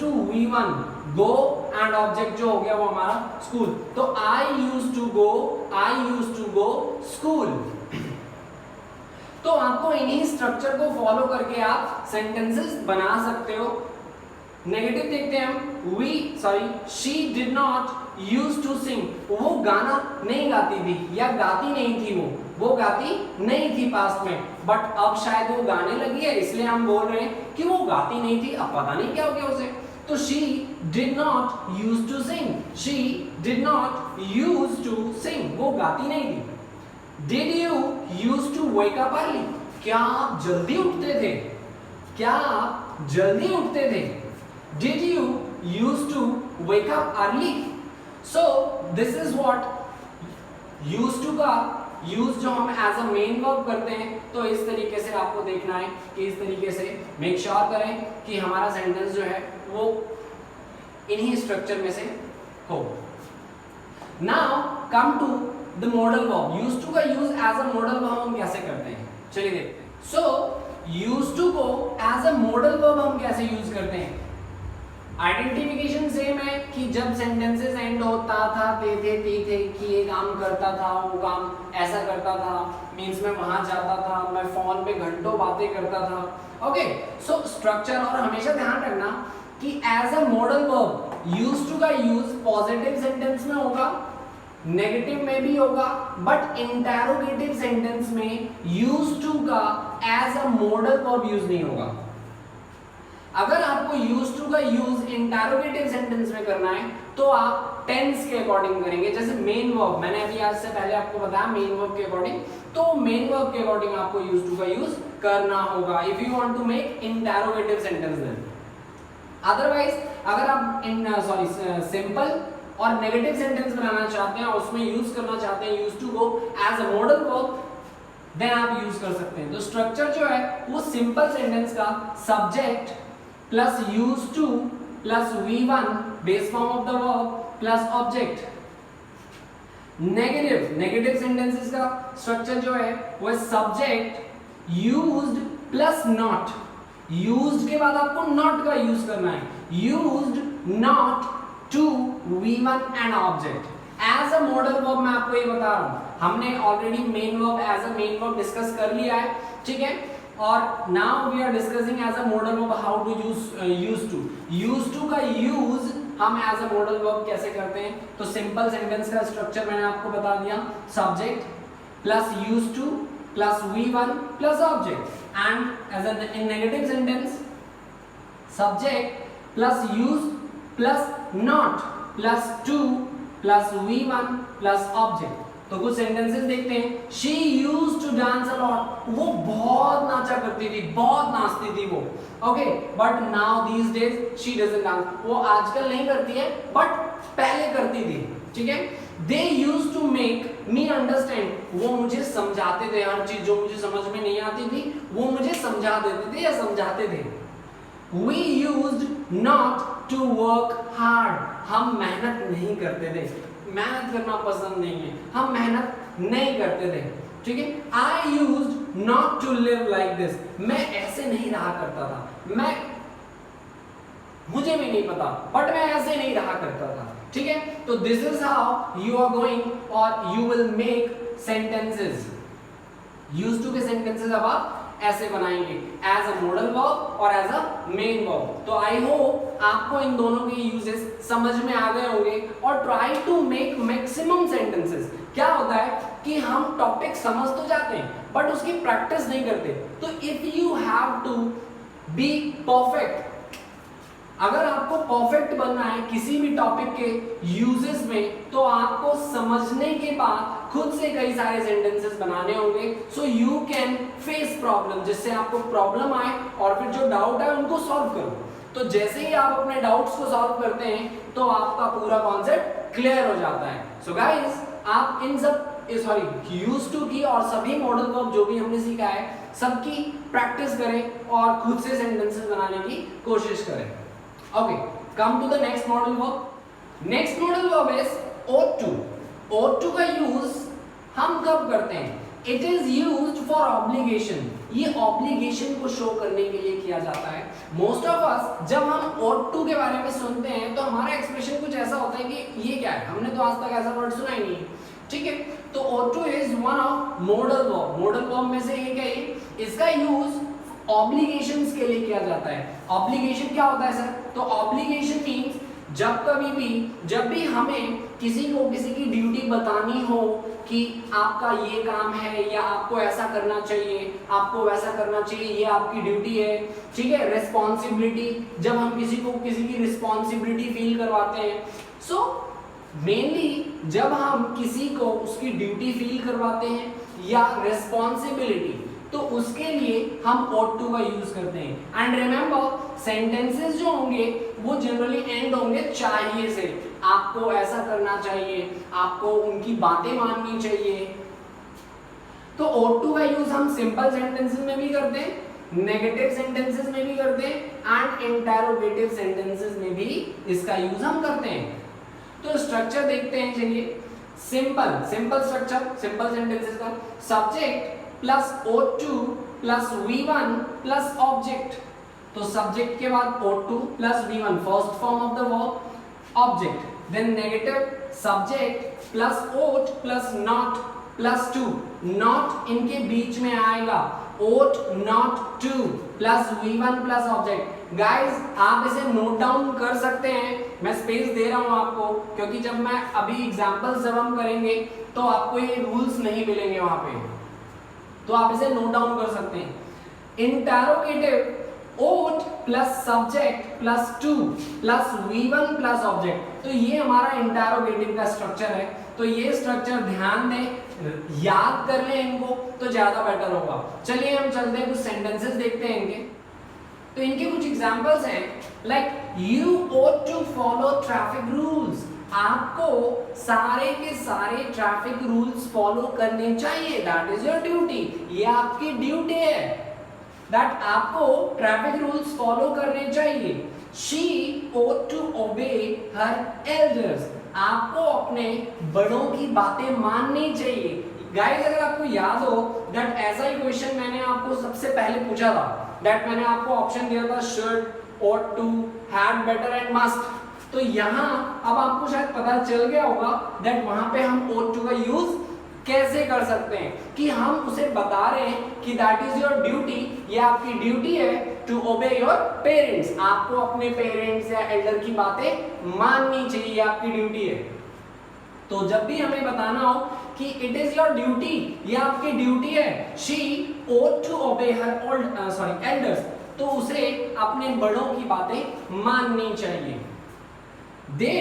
to V1, go and object जो हो गया वो हमारा स्कूल। तो I used to go school। तो आपको इन्हीं स्ट्रक्चर को फॉलो करके आप सेंटेंसेस बना सकते हो। नेगेटिव देखते हैं हम, she did not used to sing, वो गाना नहीं गाती थी या गाती नहीं थी, वो गाती नहीं थी पास्ट में, बट अब शायद वो गाने लगी है इसलिए हम बोल रहे हैं कि वो गाती नहीं थी, अब पता नहीं क्या हो गया उसे। तो she did not used to sing, she did not used to sing, वो गाती नहीं थी। Did you used to wake up early, क्या आप जल्दी उठते थे, क्या आप जल्दी उठते थे। Did you used to wake up early? So this is what used to का यूज जो हम एज अ मेन वर्ब करते हैं, तो इस तरीके से आपको देखना है कि इस तरीके से मेक श्योर करें कि हमारा सेंटेंस जो है वो इन्हीं स्ट्रक्चर में से हो। Now come to the modal verb. Used to का use as a model verb हम कैसे करते हैं, चलिए देखते हैं। सो यूज टू को एज अ मॉडल वर्ब हम कैसे यूज करते हैं? आइडेंटिफिकेशन सेम है कि जब सेंटेंसेस एंड होता था थे कि ये काम करता था, वो काम ऐसा करता था, मींस मैं वहां जाता था, मैं फोन पे घंटों बातें करता था। Okay, so structure. और हमेशा ध्यान रखना कि as a model verb used to का यूज पॉजिटिव सेंटेंस में होगा, नेगेटिव में भी होगा, बट इंटरोगेटिव सेंटेंस में यूज्ड टू का as a model verb use नहीं होगा। अगर आपको यूज टू का यूज इंटरोगेटिव सेंटेंस में करना है तो आप टेंस के अकॉर्डिंग करेंगे। जैसे मेन वर्ब, मैंने अभी आज से पहले आपको बताया मेन वर्ब के अकॉर्डिंग, तो मेन वर्ब के अकॉर्डिंग आपको यूज टू का यूज करना होगा if you want to make interrogative sentence. Then otherwise अगर आप सिंपल और नेगेटिव सेंटेंस बनाना चाहते हैं और उसमें यूज करना चाहते हैं यूज टू को as a model verb, then आप यूज कर सकते हैं। तो स्ट्रक्चर जो है वो सिंपल सेंटेंस का subject plus use to plus V1 base form of the verb plus object. Negative sentences का स्ट्रक्चर जो है वो है subject used plus not. Used के बाद आपको नॉट का यूज करना है, used not to V1 and object. As a model verb मैं आपको ये बता रहा हूं, हमने already main verb as a main verb discuss कर लिया है, ठीक है। और now we are discussing as a model verb how to use to. Use to का यूज हम एज अ मॉडल वर्ब कैसे करते हैं? तो सिंपल सेंटेंस का स्ट्रक्चर मैंने आपको बता दिया, subject plus use to plus V1 plus object. And as in negative sentence subject plus use plus not plus to plus V1 plus object. तो कुछ सेंटेंसेस देखते हैं। She used to dance a lot, वो बहुत नाचा करती थी, बहुत नाचती थी वो, okay. But now these days she doesn't dance, वो आजकल नहीं करती है बट पहले करती थी, ठीक है। They used to make me understand, वो मुझे समझाते थे, हर चीज जो मुझे समझ में नहीं आती थी वो मुझे समझा देते थे या समझाते थे। We used not to work hard, हम मेहनत नहीं करते थे, मेहनत करना पसंद नहीं है, हम मेहनत नहीं करते थे, ठीक है। I used not to live like this, मैं ऐसे नहीं रहा करता था, मुझे भी नहीं पता बट मैं ऐसे नहीं रहा करता था, ठीक है। तो this is how you are going और you will make sentences. Used to के सेंटेंसेस अब आप ऐसे बनाएंगे एज अ मॉडल वर्ब और एज अ मेन वर्ब। तो आई होप आपको इन दोनों के यूजेस समझ में आ गए होंगे और try to make maximum sentences. क्या होता है कि हम टॉपिक समझ तो जाते हैं बट उसकी प्रैक्टिस नहीं करते। तो if you have to be perfect, अगर आपको परफेक्ट बनना है किसी भी टॉपिक के यूजेस में, तो आपको समझने के बाद खुद से कई सारे सेंटेंसेस बनाने होंगे, so you can face problem, जिससे आपको प्रॉब्लम आए और फिर जो डाउट है उनको सॉल्व करो। तो जैसे ही आप अपने डाउट्स को सॉल्व करते हैं तो आपका पूरा कॉन्सेप्ट क्लियर हो जाता है। सो गाइस, आप इन सब यूज्ड टू की और सभी मॉडल वर्ब जो भी हमने सीखा है सबकी प्रैक्टिस करें और खुद से सेंटेंसेस बनाने की कोशिश करें। Okay, come to the next modal verb. Next modal verb is ought to. ought to का यूज हम कब करते हैं? It is used for obligation. ये obligation को शो करने के लिए किया जाता है। Most of us जब हम ought to के बारे में सुनते हैं तो हमारा एक्सप्रेशन कुछ ऐसा होता है कि ये क्या है, हमने तो आज तक ऐसा वर्ड सुना ही नहीं, ठीक है। तो ought to is one of modal verb. Modal verb में से एक है, इसका यूज ऑब्लिगेशंस के लिए किया जाता है। ऑब्लिगेशन क्या होता है सर? तो ऑब्लिगेशन मींस जब भी हमें किसी को किसी की ड्यूटी बतानी हो कि आपका ये काम है या आपको ऐसा करना चाहिए, आपको वैसा करना चाहिए, ये आपकी ड्यूटी है, ठीक है। रिस्पॉन्सिबिलिटी, जब हम किसी को किसी की रिस्पॉन्सिबिलिटी फील करवाते हैं, सो मेनली जब हम किसी को उसकी ड्यूटी फील करवाते हैं या रिस्पॉन्सिबिलिटी, तो उसके लिए हम ought to का यूज करते हैं। एंड रिमेंबर सेंटेंसेस जो होंगे वो जनरली एंड होंगे चाहिए से, आपको ऐसा करना चाहिए, आपको उनकी बातें माननी चाहिए। तो ought to का यूज हम सिंपल सेंटेंसेस में भी करते हैं, नेगेटिव सेंटेंसेस में भी करते हैं एंड इंटरोगेटिव सेंटेंसेस में भी इसका यूज हम करते हैं। तो स्ट्रक्चर देखते हैं, चलिए। सिंपल स्ट्रक्चर, सिंपल सेंटेंसेस का subject plus ought to plus V1 plus object. तो सब्जेक्ट के बाद ought to plus V1 first form of the verb object, then negative subject plus ought plus not plus to, not इनके बीच में आएगा, ought not to plus V1 plus object. Guys आप इसे note down कर सकते हैं, मैं स्पेस दे रहा हूं आपको, क्योंकि जब मैं अभी एग्जांपल्स जब हम करेंगे तो आपको ये रूल्स नहीं मिलेंगे वहां पे, तो आप इसे नोट डाउन कर सकते हैं। Interrogative ought plus subject plus to plus V1 plus object. तो ये हमारा इंटरोगेटिव का स्ट्रक्चर है। तो ये स्ट्रक्चर ध्यान दें, याद कर लें इनको तो ज्यादा बेटर होगा। चलिए हम चलते हैं, कुछ सेंटेंसेस देखते हैं इनके। तो इनके कुछ एग्जांपल्स हैं, like you ought to follow traffic rules, आपको सारे के सारे ट्रैफिक रूल्स फॉलो करने चाहिए, दैट इज योर ड्यूटी, ये आपकी ड्यूटी है, दैट आपको ट्रैफिक रूल्स फॉलो करने चाहिए। She ought to obey her elders, आपको अपने बड़ों की बातें माननी चाहिए। गाइस अगर आपको याद हो दैट ऐसा ही क्वेश्चन मैंने आपको सबसे पहले पूछा था, दैट मैंने आपको ऑप्शन दिया था should, ought to, had better and must। तो यहाँ अब आपको शायद पता चल गया होगा दैट वहां पे हम ought to का यूज कैसे कर सकते हैं, कि हम उसे बता रहे हैं कि दैट इज योर ड्यूटी, ये आपकी ड्यूटी है टू ओबे योर पेरेंट्स, आपको अपने पेरेंट्स या एल्डर की बातें माननी चाहिए, आपकी ड्यूटी है। तो जब भी हमें बताना हो कि इट इज योर ड्यूटी, ये आपकी ड्यूटी है, she ought to obey her elders, तो उसे अपने बड़ों की बातें माननी चाहिए। They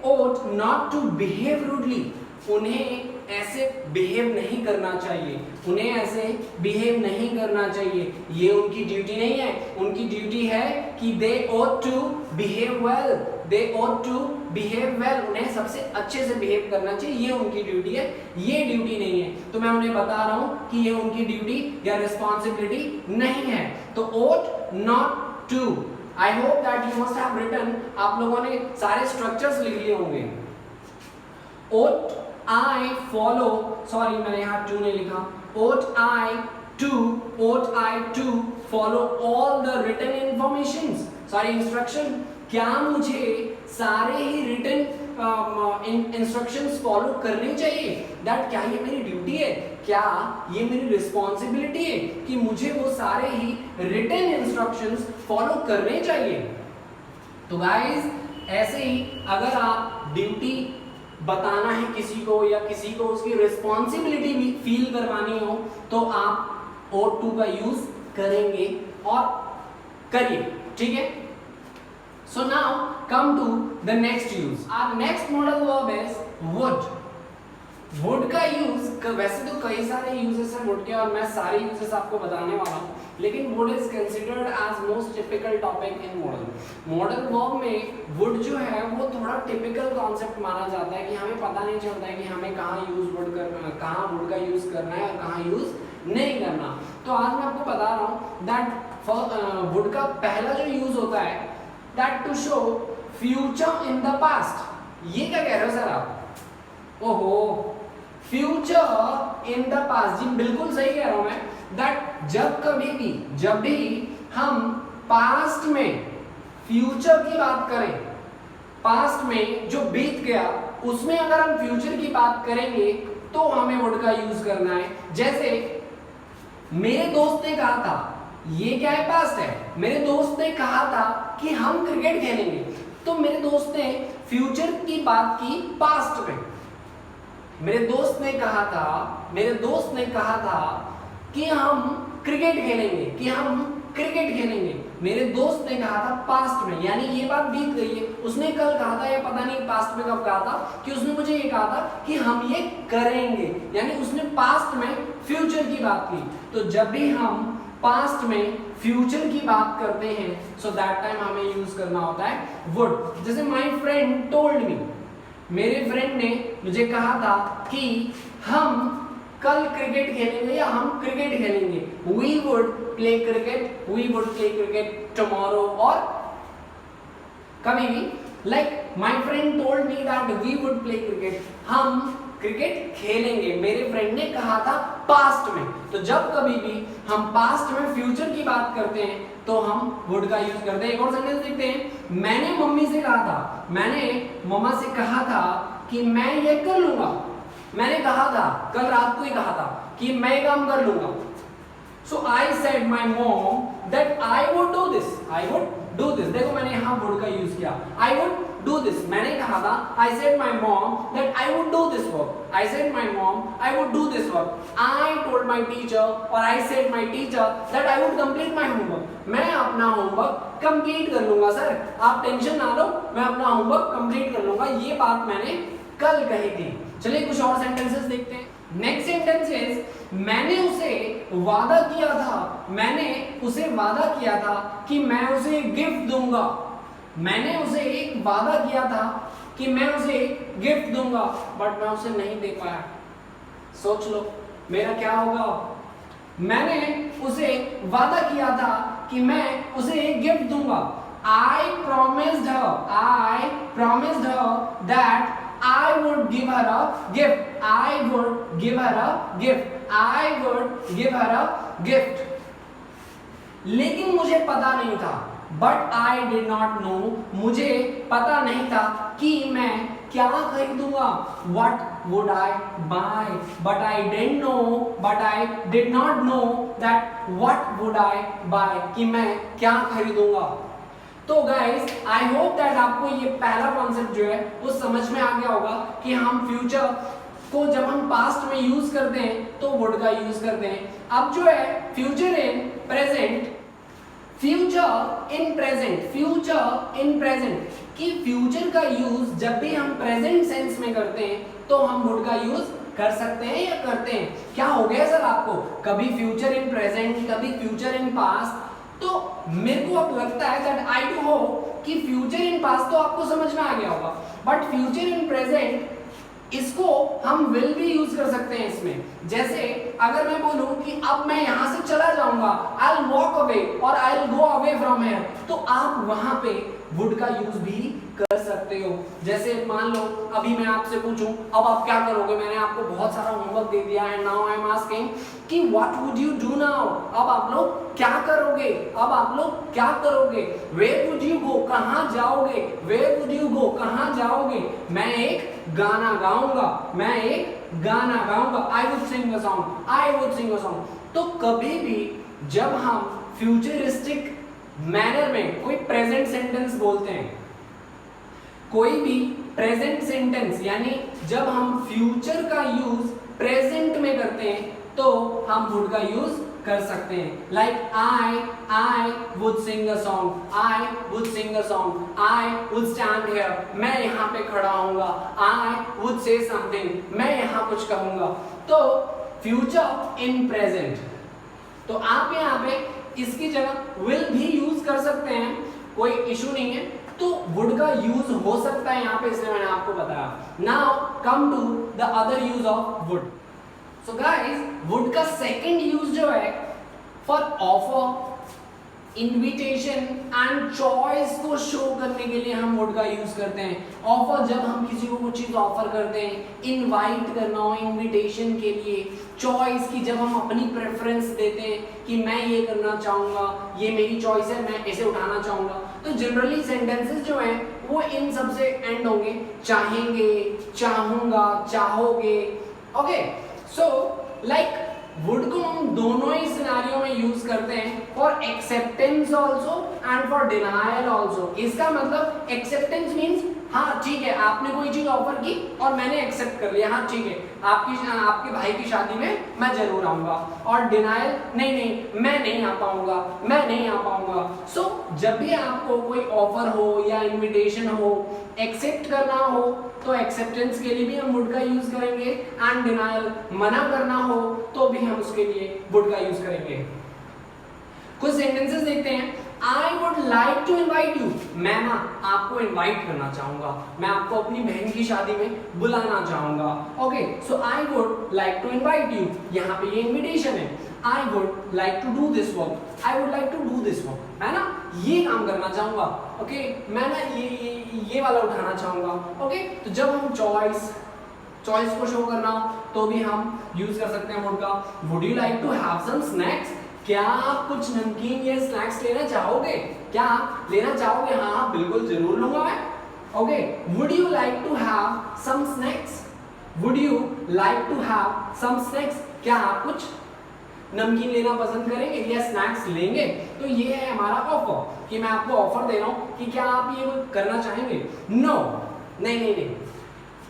ought not to behave rudely, उन्हें ऐसे बिहेव नहीं करना चाहिए, उन्हें ऐसे बिहेव नहीं करना चाहिए, ये उनकी ड्यूटी नहीं है। उनकी ड्यूटी है कि they ought to behave well, they ought to behave well, उन्हें सबसे अच्छे से बिहेव करना चाहिए, ये उनकी ड्यूटी है, ये ड्यूटी नहीं है। तो मैं उन्हें बता रहा हूं कि ये उनकी ड्यूटी या रिस्पॉन्सिबिलिटी नहीं है। तो ought not to, I hope that you must have written, आप लोगों ने सारे स्ट्रक्चर्स लिख लिए होंगे। ought I follow, sorry मैंने यहाँ to नहीं लिखा, ought I to follow all the written informations, sorry instruction, क्या मुझे सारे ही written instructions follow करने चाहिए, that क्या ये मेरी ड्यूटी है, क्या ये मेरी रिस्पॉन्सिबिलिटी है कि मुझे वो सारे ही written instructions follow करने चाहिए। तो गाइज ऐसे ही अगर आप ड्यूटी बताना है किसी को या किसी को उसकी रिस्पॉन्सिबिलिटी भी फील करवानी हो तो आप ought to का यूज करेंगे और करिए, ठीक है। So now come to the next use. Our next model verb is would. Would का यूज वैसे तो कई सारे यूजेस हैं वुड के और मैं सारे यूजेस आपको बताने वाला हूँ, लेकिन would is considered as most typical topic in modal. Modal verb में वुड जो है वो थोड़ा टिपिकल कॉन्सेप्ट माना जाता है कि हमें पता नहीं चलता है कि हमें कहाँ यूज वुड करना, कहाँ वुड का यूज करना है और कहाँ यूज नहीं करना। तो आज मैं आपको बता रहा हूँ दैट वुड का पहला जो यूज होता है that to show future in the past. ये क्या कह रहे हो सर आप? ओहो, फ्यूचर इन द पास्ट, जी बिल्कुल सही कह रहा हूं मैं, दैट जब भी हम पास्ट में फ्यूचर की बात करें, पास्ट में जो बीत गया उसमें अगर हम फ्यूचर की बात करेंगे तो हमें वुड का यूज करना है। जैसे मेरे दोस्त ने कहा था, ये क्या है? पास्ट है। मेरे दोस्त ने कहा था कि हम क्रिकेट खेलेंगे, तो मेरे दोस्त ने फ्यूचर की बात की पास्ट में। मेरे दोस्त ने कहा था कि हम क्रिकेट खेलेंगे, कि हम क्रिकेट खेलेंगे। मेरे दोस्त ने कहा था पास्ट में, यानी ये बात बीत गई है, उसने कल कहा था या पता नहीं पास्ट में कब कहा था कि उसने मुझे ये कहा था कि हम ये करेंगे, यानी उसने पास्ट में फ्यूचर की बात की। तो जब भी हम पास्ट में फ्यूचर की बात करते हैं सो दैट टाइम हमें यूज करना होता है वुड। जैसे माय फ्रेंड टोल्ड मी, मेरे फ्रेंड ने मुझे कहा था कि हम कल क्रिकेट खेलेंगे या हम क्रिकेट खेलेंगे। We would play cricket, we would play cricket tomorrow, और कभी भी like my friend told me that we would play cricket, हम क्रिकेट खेलेंगे। मेरे फ्रेंड ने कहा था पास्ट में। तो जब कभी भी हम पास्ट में फ्यूचर की बात करते हैं तो हम वुड का यूज करते हैं। एक और सेंटेंस देखते हैं, मैंने मम्मी से कहा था, मैंने मम्मा से कहा था कि मैं ये कर लूंगा। मैंने कहा था, कल रात को ही कहा था कि मैं काम कर लूंगा। So I said my mom that I would do this, I would do this. देखो मैंने यहां वुड का यूज किया, आई वुड डू दिस। मैंने कहा था, I said my mom that I would do this work, I said my mom I would do this work. I told my teacher और I said my teacher that I would complete my homework, मैं अपना homework complete कर लूंगा sir, आप tension ना लो, मैं अपना homework complete कर लूंगा। ये बात मैंने कल कही थी। चलिए कुछ और सेंटेंसेस देखते हैं। नेक्स्ट सेंटेंस इज, मैंने उसे वादा किया था, मैंने उसे वादा किया था कि मैं उसे गिफ्ट दूंगा। मैंने उसे एक वादा किया था कि मैं उसे गिफ्ट दूंगा, बट मैं उसे नहीं दे पाया। सोच लो मेरा क्या होगा। मैंने उसे वादा किया था कि मैं उसे एक गिफ्ट दूंगा। I promised her that I would give her a gift. I would give her a gift. I would give her a gift. लेकिन मुझे पता नहीं था, but I did not know, मुझे पता नहीं था कि मैं क्या खरीदूंगा। What would I buy? But I didn't know, but I did not know that what would I buy, कि मैं क्या खरीदूंगा। तो गाइस आई होप दैट आपको ये पहला कॉन्सेप्ट जो है वो समझ में आ गया होगा कि हम फ्यूचर को जब हम पास्ट में यूज करते हैं तो वुड का यूज करते हैं। अब जो है future in present, future in present, future in present कि फ्यूचर का यूज जब भी हम प्रेजेंट सेंस में करते हैं तो हम वुड का यूज कर सकते हैं या करते हैं। क्या हो गया सर आपको, कभी फ्यूचर इन प्रेजेंट, कभी फ्यूचर इन पास्ट। तो मेरे को अब लगता है दैट आई डू होप कि फ्यूचर इन पास्ट तो आपको समझ में आ गया होगा, बट फ्यूचर इन प्रेजेंट इसको हम विल भी यूज कर सकते हैं इसमें। जैसे अगर मैं बोलूं कि अब मैं यहां से चला जाऊंगा, आई विल वॉक अवे और I will go away from here, तो आप वहां पे वुड का यूज भी कर सकते हो। जैसे मान लो अभी मैं आपसे पूछूं अब आप क्या करोगे, मैंने आपको बहुत सारा होमवर्क दे दिया है, नाउ आई एम आस्किंग कि what would you do now, अब आप लोग क्या करोगे, अब आप लोग क्या करोगे। वेयर वुड यू गो, कहां जाओगे, वेयर वुड यू गो, कहां जाओगे। मैं एक गाना गाऊंगा, मैं एक गाना गाऊंगा, I would sing a song, I would sing a song. तो कभी भी जब हम फ्यूचरिस्टिक मैनर में कोई प्रेजेंट सेंटेंस बोलते हैं, कोई भी प्रेजेंट सेंटेंस यानी जब हम फ्यूचर का यूज प्रेजेंट में करते हैं तो हम वुड का यूज कर सकते हैं। Like I would sing a song, I would sing a song, I would stand here, मैं यहाँ पे खड़ा होऊंगा, आई वुड से समथिंग, मैं यहाँ कुछ कहूंगा। तो फ्यूचर इन प्रेजेंट, तो आप यहाँ पे इसकी जगह विल भी यूज कर सकते हैं, कोई इशू नहीं है। तो वुड का यूज हो सकता है यहाँ पे, इसलिए मैंने आपको बताया। Now come to the other use of would. So guys would का सेकंड यूज जो है for offer, invitation and choice को शो करने के लिए हम वुड का यूज करते हैं। ऑफर, जब हम किसी को कुछ चीज ऑफर करते हैं, इनवाइट करना हो इनविटेशन के लिए, चॉइस की जब हम अपनी प्रेफरेंस देते हैं कि मैं ये करना चाहूंगा, ये मेरी चॉइस है, मैं ऐसे उठाना चाहूंगा। तो जनरली सेंटेंसेस जो हैं वो इन सब से एंड होंगे, चाहेंगे, चाहूंगा, चाहोगे। ओके, सो लाइक वुड को हम दोनों ही सिनेरियो में यूज करते हैं, for acceptance also and for denial also. इसका मतलब एक्सेप्टेंस मीन्स हाँ ठीक है, आपने कोई चीज ऑफर की और मैंने एक्सेप्ट कर लिया, हाँ ठीक है, आपके भाई की शादी में मैं जरूर आऊंगा। और डिनायल, नहीं नहीं मैं नहीं आ पाऊंगा, मैं नहीं आ पाऊंगा। सो जब भी आपको कोई ऑफर हो या इनविटेशन हो, एक्सेप्ट करना हो तो एक्सेप्टेंस के लिए भी हम वुड का यूज करेंगे, एंड डिनायल मना करना हो तो भी हम उसके लिए वुड का यूज करेंगे। कुछ सेंटेंसेस देखते हैं। I would like to invite you, मैं ना आपको इनवाइट करना चाहूंगा, मैं आपको अपनी बहन की शादी में बुलाना चाहूंगा। Okay, so I would like to invite you, यहाँ पे ये इनविटेशन है। I would like to do this work, I would like to do this work, है ना, ये काम करना चाहूंगा। ओके, मैं ना ये वाला उठाना चाहूंगा। ओके, तो जब हम चॉइस को शो करना तो भी हम यूज कर सकते हैं वुड का। Would you like to have some snacks, क्या आप कुछ नमकीन या स्नैक्स लेना चाहोगे, क्या आप लेना चाहोगे? हाँ बिल्कुल जरूर लूंगा मैं। Okay, would you like to have some snacks, would you like to have some snacks, क्या आप कुछ नमकीन लेना पसंद करेंगे या स्नैक्स लेंगे? तो ये है हमारा ऑफर, कि मैं आपको ऑफर दे रहा हूं कि क्या आप ये करना चाहेंगे। नो, नहीं नहीं नहीं,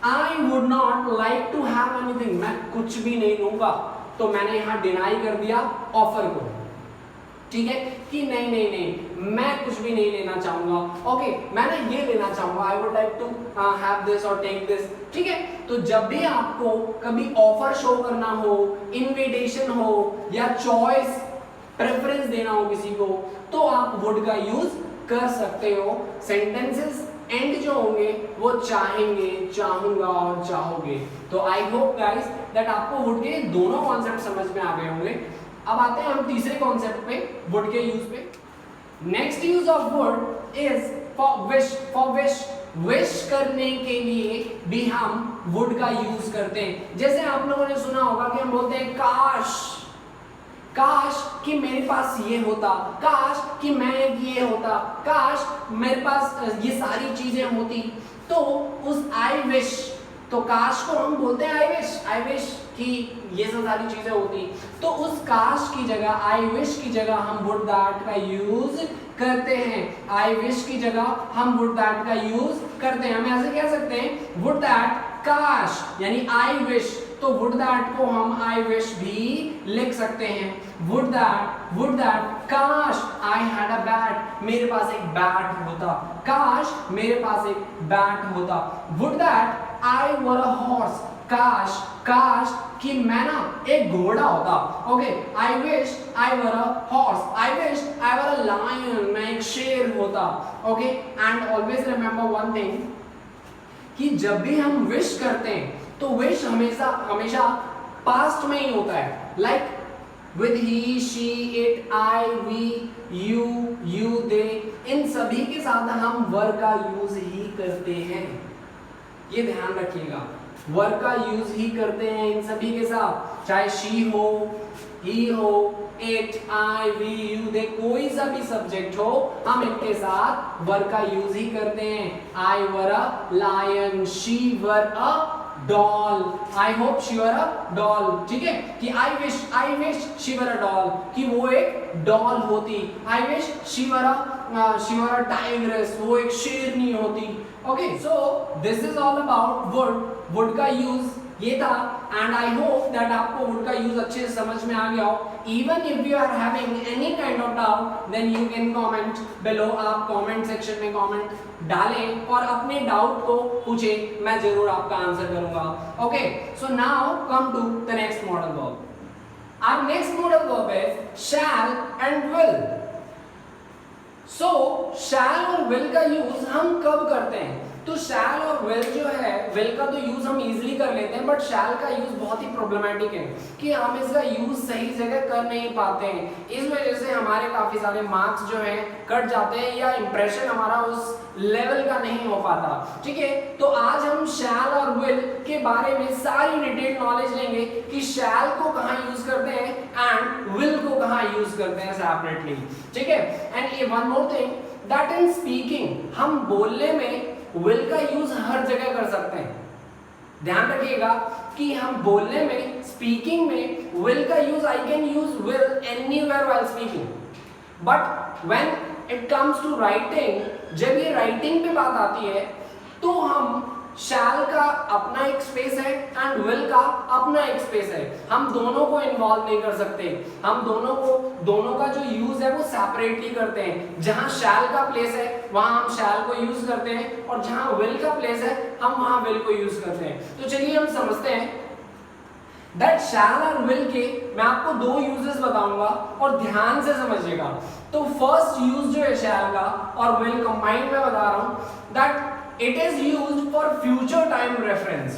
I would not like to have anything, मैं कुछ भी नहीं लूंगा। तो मैंने यहां डिनाई कर दिया ऑफर को, ठीक है, कि नहीं नहीं नहीं मैं कुछ भी नहीं लेना चाहूंगा। ओके, मैं ना ये लेना चाहूंगा, I would like to have this और टेक दिस, ठीक है। तो जब भी आपको कभी ऑफर शो करना हो, इनविटेशन हो या चॉइस प्रेफरेंस देना हो किसी को, तो आप वुड का यूज कर सकते हो। सेंटेंसेस एंड जो होंगे वो चाहेंगे, चाहूंगा और चाहोगे। तो आई होप गाइस दैट आपको वुड के दोनों कॉन्सेप्ट समझ में आ गए होंगे। अब आते हैं हम तीसरे कॉन्सेप्ट पे, वुड के यूज पे। Next use of would is for wish. For wish, wish करने के लिए भी हम वुड का यूज करते हैं। जैसे आप लोगों ने सुना होगा कि हम बोलते हैं काश, काश कि मेरे पास ये होता, काश कि मैं ये होता, काश मेरे पास ये सारी चीजें होती। तो उस आई विश, तो काश को हम बोलते हैं आई विश कि ये सब सारी चीजें होती। तो उस काश की जगह, आई विश की जगह हम वुड दैट का यूज करते हैं। आई विश की जगह हम वुड दैट का यूज करते हैं। हम ऐसे कह सकते हैं वुड दैट काश, यानी आई विश, तो वुड दैट को हम आई विश भी लिख सकते हैं। वुड दैट काश आई हैड अ बैट, मेरे पास एक बैट होता, काश मेरे पास एक बैट होता। Would that I were a horse, काश कि मैं ना एक घोड़ा होता। Okay, I wish I were a horse, I wish I were a lion, मैं एक शेर होता। Okay, and always remember one thing, कि जब भी हम विश करते हैं तो विश हमेशा पास्ट में ही होता है। Like with he, she, it, I, we, you, they, इन सभी के साथ हम वर का यूज ही करते हैं। ये ध्यान रखिएगा, वर का यूज ही करते हैं इन सभी के साथ, चाहे शी हो, ही हो, इट, आई, वी, यू, दे, कोई सा भी सब्जेक्ट हो, हम इनके साथ वर का यूज ही करते हैं। I were a lion, she were a doll, I hope she were a doll, ठीक है, कि I wish she were a doll, कि वो एक डॉल होती। I wish she were a tigress, वो एक शेरनी होती। Okay, so this is all about would का यूज ये था, एंड आई होप दैट आपको वुड का यूज अच्छे से समझ में आ गया हो। Even if you are having any kind of doubt, then you can comment below, आप कमेंट सेक्शन में कमेंट डालें और अपने डाउट को पूछें, मैं जरूर आपका आंसर करूंगा। Okay, so now come to the next model verb. Our next model verb is shall and will. So shall और विल का यूज हम कब करते हैं? तो शैल और विल जो है, विल का तो यूज हम इजीली कर लेते हैं, बट शैल का यूज बहुत ही प्रॉब्लमेटिक है कि हम इसका यूज सही जगह कर नहीं पाते हैं। इस वजह से हमारे काफी सारे मार्क्स जो हैं कट जाते हैं या इंप्रेशन हमारा उस लेवल का नहीं हो पाता। ठीक है, तो आज हम शैल और विल के बारे में सारी डिटेल नॉलेज लेंगे कि शैल को कहाँ यूज करते हैं एंड विल को कहाँ यूज करते हैं सेपरेटली। ठीक है, and one more thing that in speaking, हम बोलने में विल का यूज हर जगह कर सकते हैं। ध्यान रखिएगा कि हम बोलने में, स्पीकिंग में विल का use, I can use will anywhere while speaking, but when it comes to writing, जब ये राइटिंग पे बात आती है तो हम शैल का अपना एक स्पेस है एंड विल का अपना एक स्पेस है, हम दोनों को इन्वॉल्व नहीं कर सकते, हम दोनों का जो यूज है वो सेपरेटली करते हैं। जहां शैल का प्लेस है वहां हम शैल को यूज करते हैं और जहां विल का प्लेस है हम वहां विल को यूज करते हैं। तो चलिए हम समझते हैं दैट शैल और विल के मैं आपको दो यूजेस बताऊंगा और ध्यान से समझिएगा। तो फर्स्ट यूज जो है शैल का और विल कंबाइंड में बता रहा हूं that it is used for future time reference.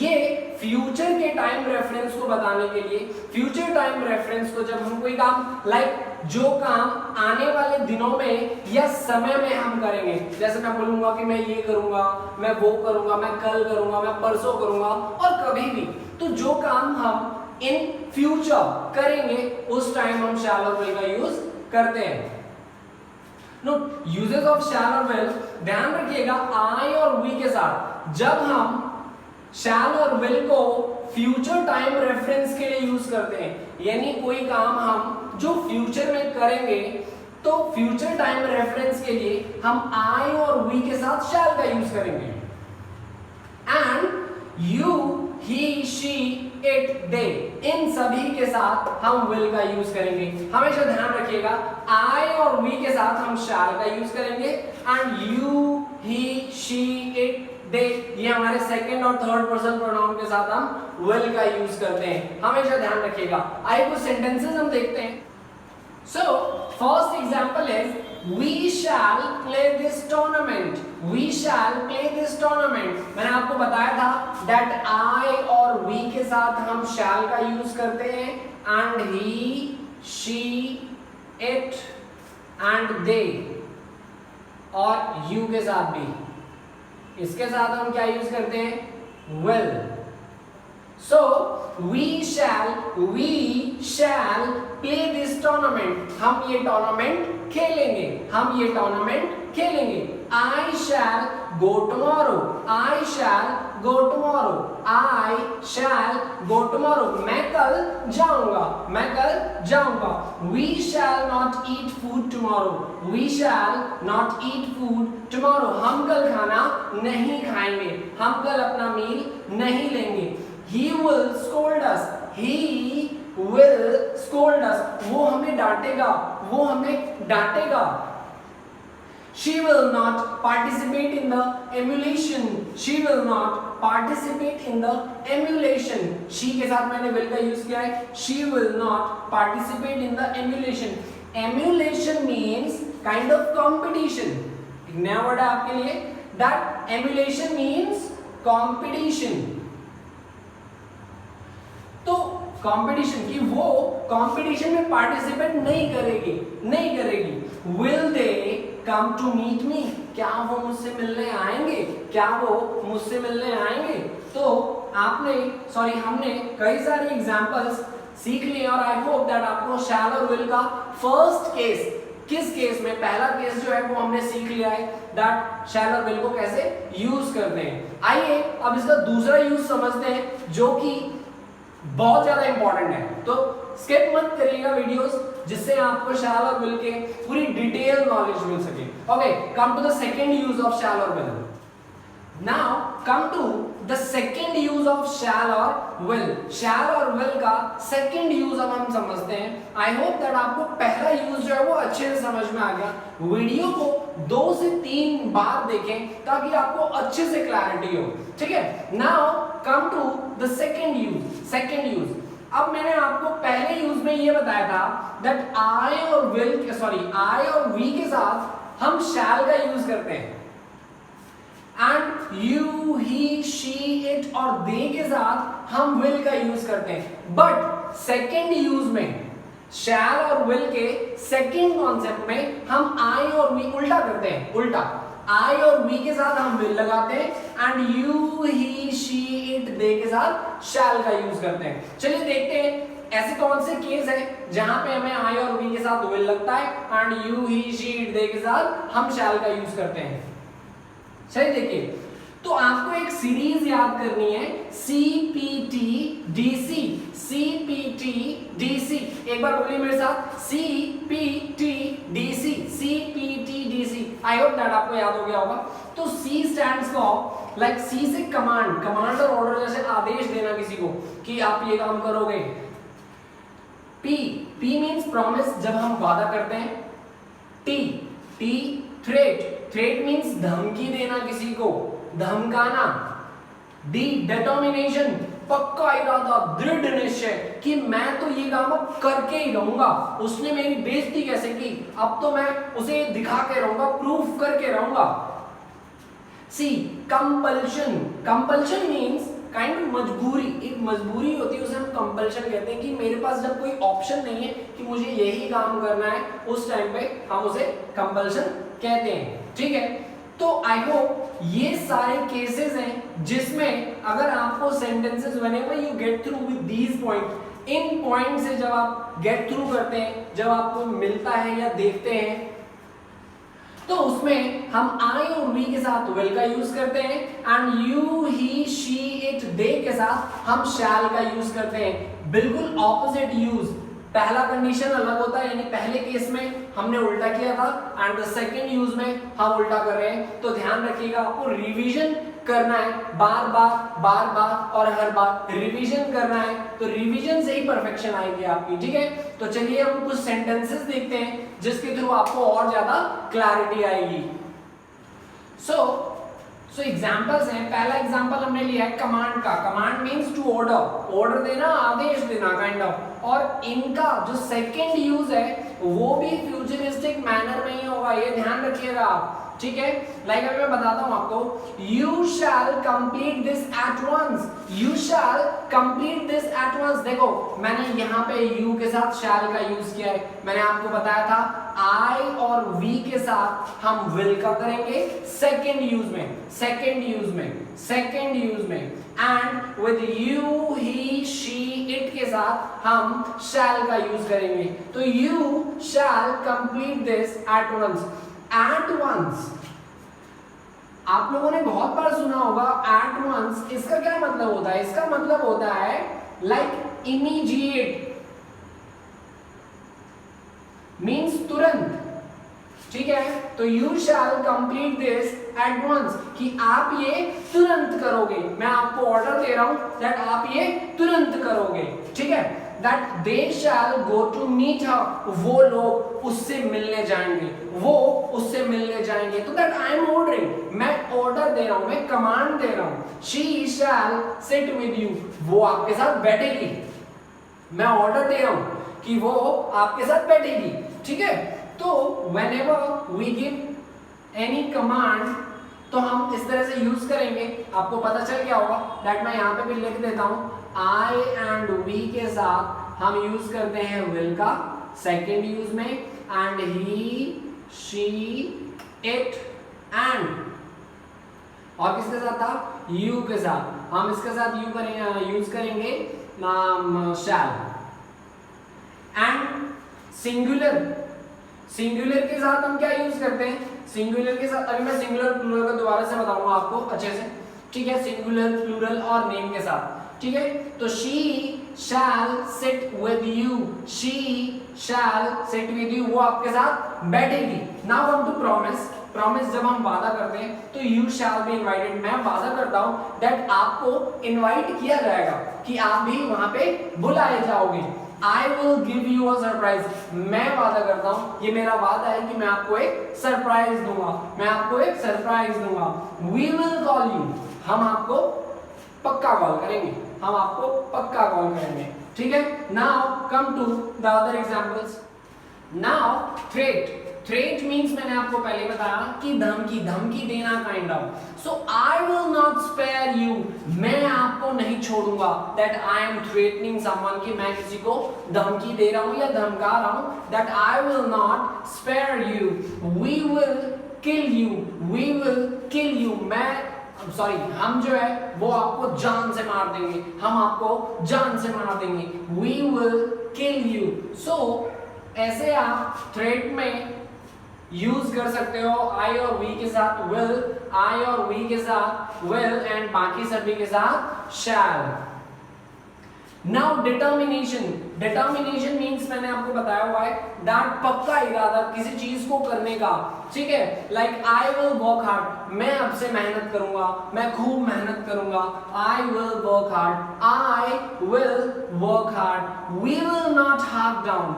ये फ्यूचर के टाइम रेफरेंस को बताने के लिए, फ्यूचर टाइम रेफरेंस को जब हम कोई काम जो काम आने वाले दिनों में या समय में हम करेंगे, जैसे मैं बोलूंगा कि मैं ये करूंगा, मैं वो करूंगा, मैं कल करूंगा, मैं परसों करूंगा और कभी भी, तो जो काम हम इन फ्यूचर करेंगे उस टाइम हम शैल और विल का यूज करते हैं। नो यूजेस ऑफ शैल और विल, ध्यान रखिएगा आई और वी के साथ जब हम शैल और विल को फ्यूचर टाइम रेफरेंस के लिए यूज करते हैं, यानी कोई काम हम जो फ्यूचर में करेंगे तो फ्यूचर टाइम रेफरेंस के लिए हम आई और वी के साथ शैल का यूज करेंगे। And you, he, she, it, they, इन सभी के साथ हम विल का यूज करेंगे। हमेशा ध्यान रखिएगा आई और वी के साथ हम शैल का यूज करेंगे and you, he, she, it, they, ये हमारे सेकंड और थर्ड पर्सन प्रोनाउन के साथ हम विल का यूज करते हैं। हमेशा ध्यान रखिएगा। आइए कुछ सेंटेंसेस हम देखते हैं। So first example is we shall play this tournament. We shall play this tournament. मैंने आपको बताया था that I और we के साथ हम shall का यूज करते हैं and he, she, it and they और you के साथ भी, इसके साथ हम क्या यूज करते हैं will. So we shall play this tournament. हम ये टूर्नामेंट खेलेंगे, हम ये टूर्नामेंट खेलेंगे। I shall go tomorrow. I shall go tomorrow. I shall go tomorrow. मैं कल जाऊंगा, मैं कल जाऊंगा। We shall not eat food tomorrow. We shall not eat food tomorrow. हम कल खाना नहीं खाएंगे, हम कल अपना मील नहीं लेंगे। He will scold us. He will scold us. वो हमें डांटेगा, वो हमें डांटेगा। She will not participate in the emulation. She will not participate in the emulation. She के साथ मैंने will का यूज किया है। She will not participate in the emulation. Emulation means kind of competition. एक नया वर्ड है आपके लिए। That emulation means competition. तो कंपटीशन की वो कंपटीशन में पार्टिसिपेट नहीं करेगी। Will they come to meet me, क्या वो मुझसे मिलने आएंगे, क्या वो मुझसे मिलने आएंगे। तो हमने कई सारे एग्जांपल्स सीख लिए और आई होप दैट आपको शैल और विल का फर्स्ट केस, किस केस में, पहला केस जो है वो हमने सीख लिया है दैट शैल और विल को कैसे यूज करते हैं। आइए अब इसका दूसरा यूज समझते हैं जो कि बहुत ज्यादा इंपॉर्टेंट है। तो स्किप मत करिएगा वीडियोस, जिससे आपको शैल और विल के पूरी डिटेल नॉलेज मिल सके। Okay, come to the second use of shall और will. Now come to the second use of shall और विल। शैल और विल का सेकंड यूज अब हम समझते हैं। आई होप दैट आपको पहला यूज जो है वो अच्छे से समझ में आ गया। वीडियो को 2 से 3 बार देखें ताकि आपको अच्छे से क्लैरिटी हो, ठीक है। Now come to the second use. अब मैंने आपको पहले यूज में ये बताया था दैट आई और वी के साथ हम शैल का यूज करते हैं and you, he, she, it और दे के साथ हम विल का यूज करते हैं। बट सेकेंड यूज में शैल और विल के सेकेंड कॉन्सेप्ट में हम आई और वी उल्टा करते हैं। उल्टा आई और वी के साथ हम विल लगाते हैं and you, he, she, it, they के साथ शैल का यूज करते हैं। चलिए देखते हैं ऐसे कौन से केस है जहां पे हमें आई और वी के साथ विल लगता है and you, he, she, it, they के साथ हम शैल का यूज करते हैं। चलिए देखिए, तो आपको एक सीरीज याद करनी है CPT DC। CPT DC, एक बार बोलिए मेरे साथ CPT DC। CPT DC I hope that आपको याद हो गया होगा। तो C stands for like C से कमांड, कमांड और ऑर्डर जैसे आदेश देना किसी को कि आप ये काम करोगे। P मींस प्रॉमिस, जब हम वादा करते हैं। T थ्रेट मींस धमकी देना किसी को, धमकाना। D डिटर्मिनेशन, पक्का इरादा, दृढ़ निश्चय कि मैं तो ये काम अब करके ही रहूंगा, उसने मेरी बेइज्जती कैसे की, अब तो मैं उसे दिखा के रहूंगा, प्रूफ करके रहूंगा। C compulsion, compulsion means kind of मजबूरी, एक मजबूरी होती है उसे हम कंपल्शन कहते हैं कि मेरे पास जब कोई ऑप्शन नहीं है कि मुझे यही काम करना है, उस टाइम पे हम उसे कंपल्शन कहते हैं। ठीक है, तो आई होप ये सारे केसेस हैं जिसमें अगर आपको sentences whenever you get through with these point, in point से जब आप गेट थ्रू करते हैं, जब आपको मिलता है या देखते हैं, तो उसमें हम आई और वी के साथ विल का यूज करते हैं and you, he, she, it, they के साथ हम शैल का यूज करते हैं। बिल्कुल ऑपोजिट यूज, पहला कंडीशन अलग होता है, यानी पहले केस में हमने उल्टा किया था एंड द सेकंड यूज में हम उल्टा कर रहे हैं। तो ध्यान रखिएगा, आपको रिवीजन करना है, बार बार और हर बार रिवीजन करना है, तो रिवीजन से ही परफेक्शन आएगी आपकी। ठीक है, तो चलिए हम कुछ सेंटेंसेस देखते हैं जिसके थ्रू आपको और ज्यादा क्लैरिटी आएगी। सो एग्जांपल्स हैं। पहला एग्जांपल हमने लिया है कमांड का। Command means to order, order देना, आदेश देना काइंड ऑफ। और इनका जो सेकंड यूज है वो भी फ्यूचरिस्टिक मैनर में ही होगा, ये ध्यान रखिएगा आप। ठीक है, लाइक अभी मैं बताता हूं आपको, you shall complete this at once, you shall complete this at once. देखो मैंने यहाँ पे यू के साथ शैल का यूज किया है, मैंने आपको बताया था आई और वी के साथ हम विल का करेंगे सेकंड यूज में and with you, he, she, it के साथ हम शैल का यूज करेंगे। तो you shall complete this at once. At once आप लोगों ने बहुत बार सुना होगा एट वंस, इसका क्या मतलब होता है? इसका मतलब होता है लाइक इमीडिएट, मीन्स तुरंत। ठीक है, तो you shall complete this at once, कि आप ये तुरंत करोगे। मैं आपको ऑर्डर दे रहा हूं दैट आप ये तुरंत करोगे। ठीक है, that they shall go to meet her, वो लोग उससे मिलने जाएंगे, वो उससे मिलने जाएंगे। तो दैट आई एम ऑर्डरिंग, मैं ऑर्डर दे रहा हूं, मैं कमांड दे रहा हूं। She shall sit with you, वो आपके साथ बैठेगी। मैं ऑर्डर दे रहा हूं कि वो आपके साथ बैठेगी। ठीक है, तो whenever we give any command तो हम इस तरह से यूज करेंगे। आपको पता चल गया होगा दैट मैं यहाँ पे भी लिख देता हूँ, I एंड we के साथ हम यूज करते हैं will का सेकेंड यूज में, and he, she, it and, और किसके साथ था? you के साथ। हम इसके साथ यूज करेंगे shall। एंड सिंगुलर के साथ हम क्या यूज करते हैं? सिंगुलर के साथ, अभी मैं सिंगुलर प्लूरल को दोबारा से बताऊंगा आपको अच्छे से। ठीक है, सिंगुलर प्लूरल और नेम के साथ। ठीक है, तो she shall sit with you, she shall sit with you, वो आपके साथ बैठेगी। Now come to promise। Promise जब हम वादा करते हैं तो you shall be invited, मैं वादा करता हूं दैट आपको इनवाइट किया जाएगा, कि आप भी वहां पे बुलाए जाओगे। I will give you a surprise, मैं वादा करता हूं, ये मेरा वादा है कि मैं आपको एक सरप्राइज दूंगा, मैं आपको एक सरप्राइज दूंगा। We will call you, हम आपको पक्का कॉल करेंगे, हम आपको पक्का कॉल करेंगे। ठीक है, now come to the other examples। Now threat means मैंने आपको पहले बताया कि धमकी देना kind of. So I will not spare you, मैं आपको नहीं छोड़ूंगा। That I am threatening someone, कि मैं किसी को धमकी दे रहा हूं या धमका रहा हूं। That I will not spare you, we will kill you, हम जो है वो आपको जान से मार देंगे, हम आपको जान से मार देंगे। We will kill you। So ऐसे आप थ्रेट में यूज कर सकते हो आई और वी के साथ will, आई और वी के साथ will एंड बाकी सभी के साथ shall। नाउ डिटर्मिनेशन मींस मैंने आपको आपको बताया हुआ है दैट पक्का इरादा किसी चीज को करने का, ठीक है, like I will work hard, मैं अब से मेहनत करूंगा, मैं खूब मेहनत करूंगा, I will work hard, I will work hard, we will not hark down.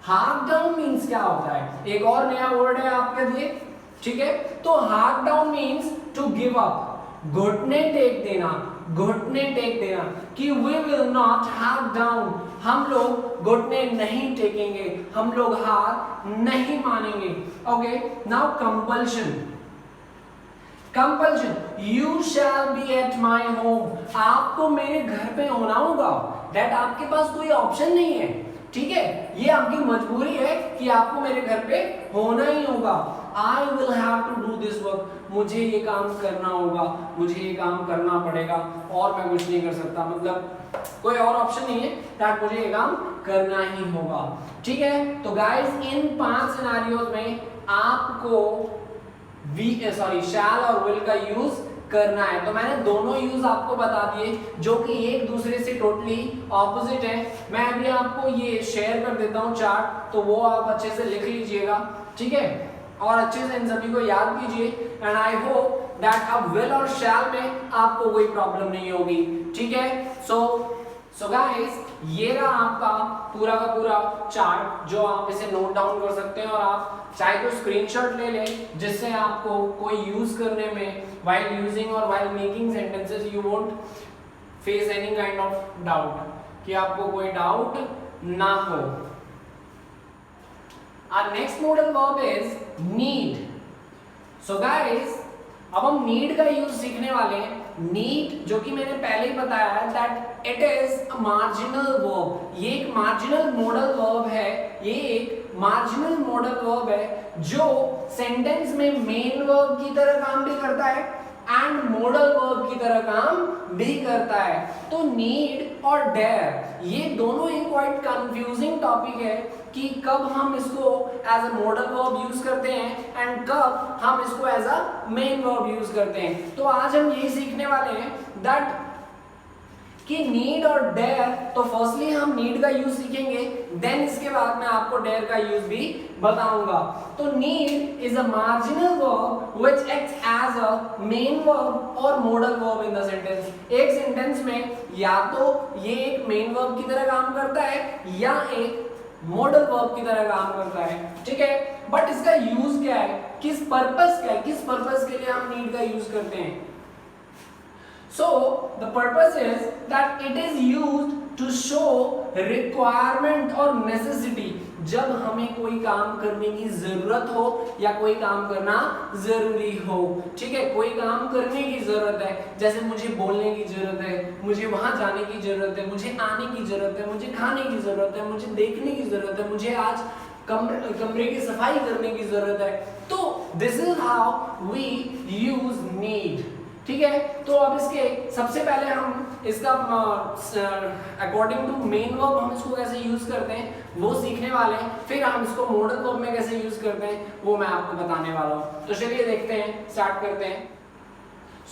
Hark down means क्या होता है, एक और नया वर्ड है आपके लिए, ठीक है, तो hark down means to give up, घुटने टेक देना, घुटने टेक देना, कि we will not hark down, हम लोग घुटने नहीं टेकेंगे, हम लोग हार नहीं मानेंगे। Okay, now compulsion, compulsion, you shall be at my home, आपको मेरे घर पे होना होगा, दैट आपके पास कोई ऑप्शन नहीं है, ठीक है, ये आपकी मजबूरी है कि आपको मेरे घर पे होना ही होगा। I will have to do this work, मुझे ये काम करना होगा, मुझे ये काम करना पड़ेगा और मैं कुछ नहीं कर सकता, मतलब कोई और ऑप्शन नहीं है, दैट मुझे ये काम करना ही होगा, ठीक है। तो गाइस इन 5 सिनेरियोज में आपको शैल और विल का यूज करना है। तो मैंने दोनों यूज आपको बता दिए जो कि एक दूसरे से टोटली ऑपोजिट है। मैं अभी आपको ये शेयर कर देता हूँ चार्ट, तो वो आप अच्छे से लिख लीजिएगा, ठीक है, और अच्छे से इन सभी को याद कीजिए, एंड आई होप दैट अब विल और शैल में आपको कोई प्रॉब्लम नहीं होगी, ठीक है। सो गाइस ये रहा आपका पूरा का पूरा चार्ट, जो आप इसे नोट डाउन कर सकते हैं और आप चाहे तो स्क्रीनशॉट ले लें, जिससे आपको कोई यूज करने में while using और while making sentences you won't face any kind of doubt, कि आपको कोई डाउट ना हो। Our next modal verb is need. So guys अब हम need का यूज सीखने वाले हैं। need जो कि मैंने पहले ही बताया है that it is a marginal verb, ये एक marginal modal verb है, ये एक marginal modal verb है जो सेंटेंस में मेन वर्ब की तरह काम भी करता है एंड मॉडल वर्ब की तरह काम भी करता है। तो नीड और डेयर ये दोनों ही क्वाइट कंफ्यूजिंग टॉपिक है कि कब हम इसको as a model verb use करते हैं एंड कब हम इसको as a main verb use करते हैं। तो आज हम यही सीखने वाले हैं दैट कि नीड और डेयर, तो फर्स्टली हम नीड का यूज सीखेंगे, देन इसके बाद मैं आपको डेयर का यूज भी बताऊंगा। तो need is a marginal verb which acts as a main verb और modal verb in the sentence. एक सेंटेंस में या तो ये एक मेन वर्ब की तरह काम करता है या एक मॉडल वर्ब की तरह काम करता है, ठीक है। बट इसका यूज क्या है, किस पर्पस क्या है, किस पर्पस के लिए हम नीड का यूज करते हैं। So the purpose is that it is used to show requirement और necessity, जब हमें कोई काम करने की जरूरत हो या कोई काम करना जरूरी हो, ठीक है, कोई काम करने की जरूरत है, जैसे मुझे बोलने की जरूरत है, मुझे वहां जाने की जरूरत है, मुझे आने की जरूरत है, मुझे खाने की जरूरत है, मुझे देखने की जरूरत है, मुझे आज कमरे की सफाई करने की जरूरत है। तो this is how we use need, ठीक है। तो अब इसके सबसे पहले हम इसका अकॉर्डिंग टू मेन वर्ब हम इसको कैसे यूज करते हैं वो सीखने वाले हैं, फिर हम इसको मॉडल वर्ब में कैसे यूज करते हैं वो मैं आपको बताने वाला हूँ। तो चलिए देखते हैं, स्टार्ट करते हैं।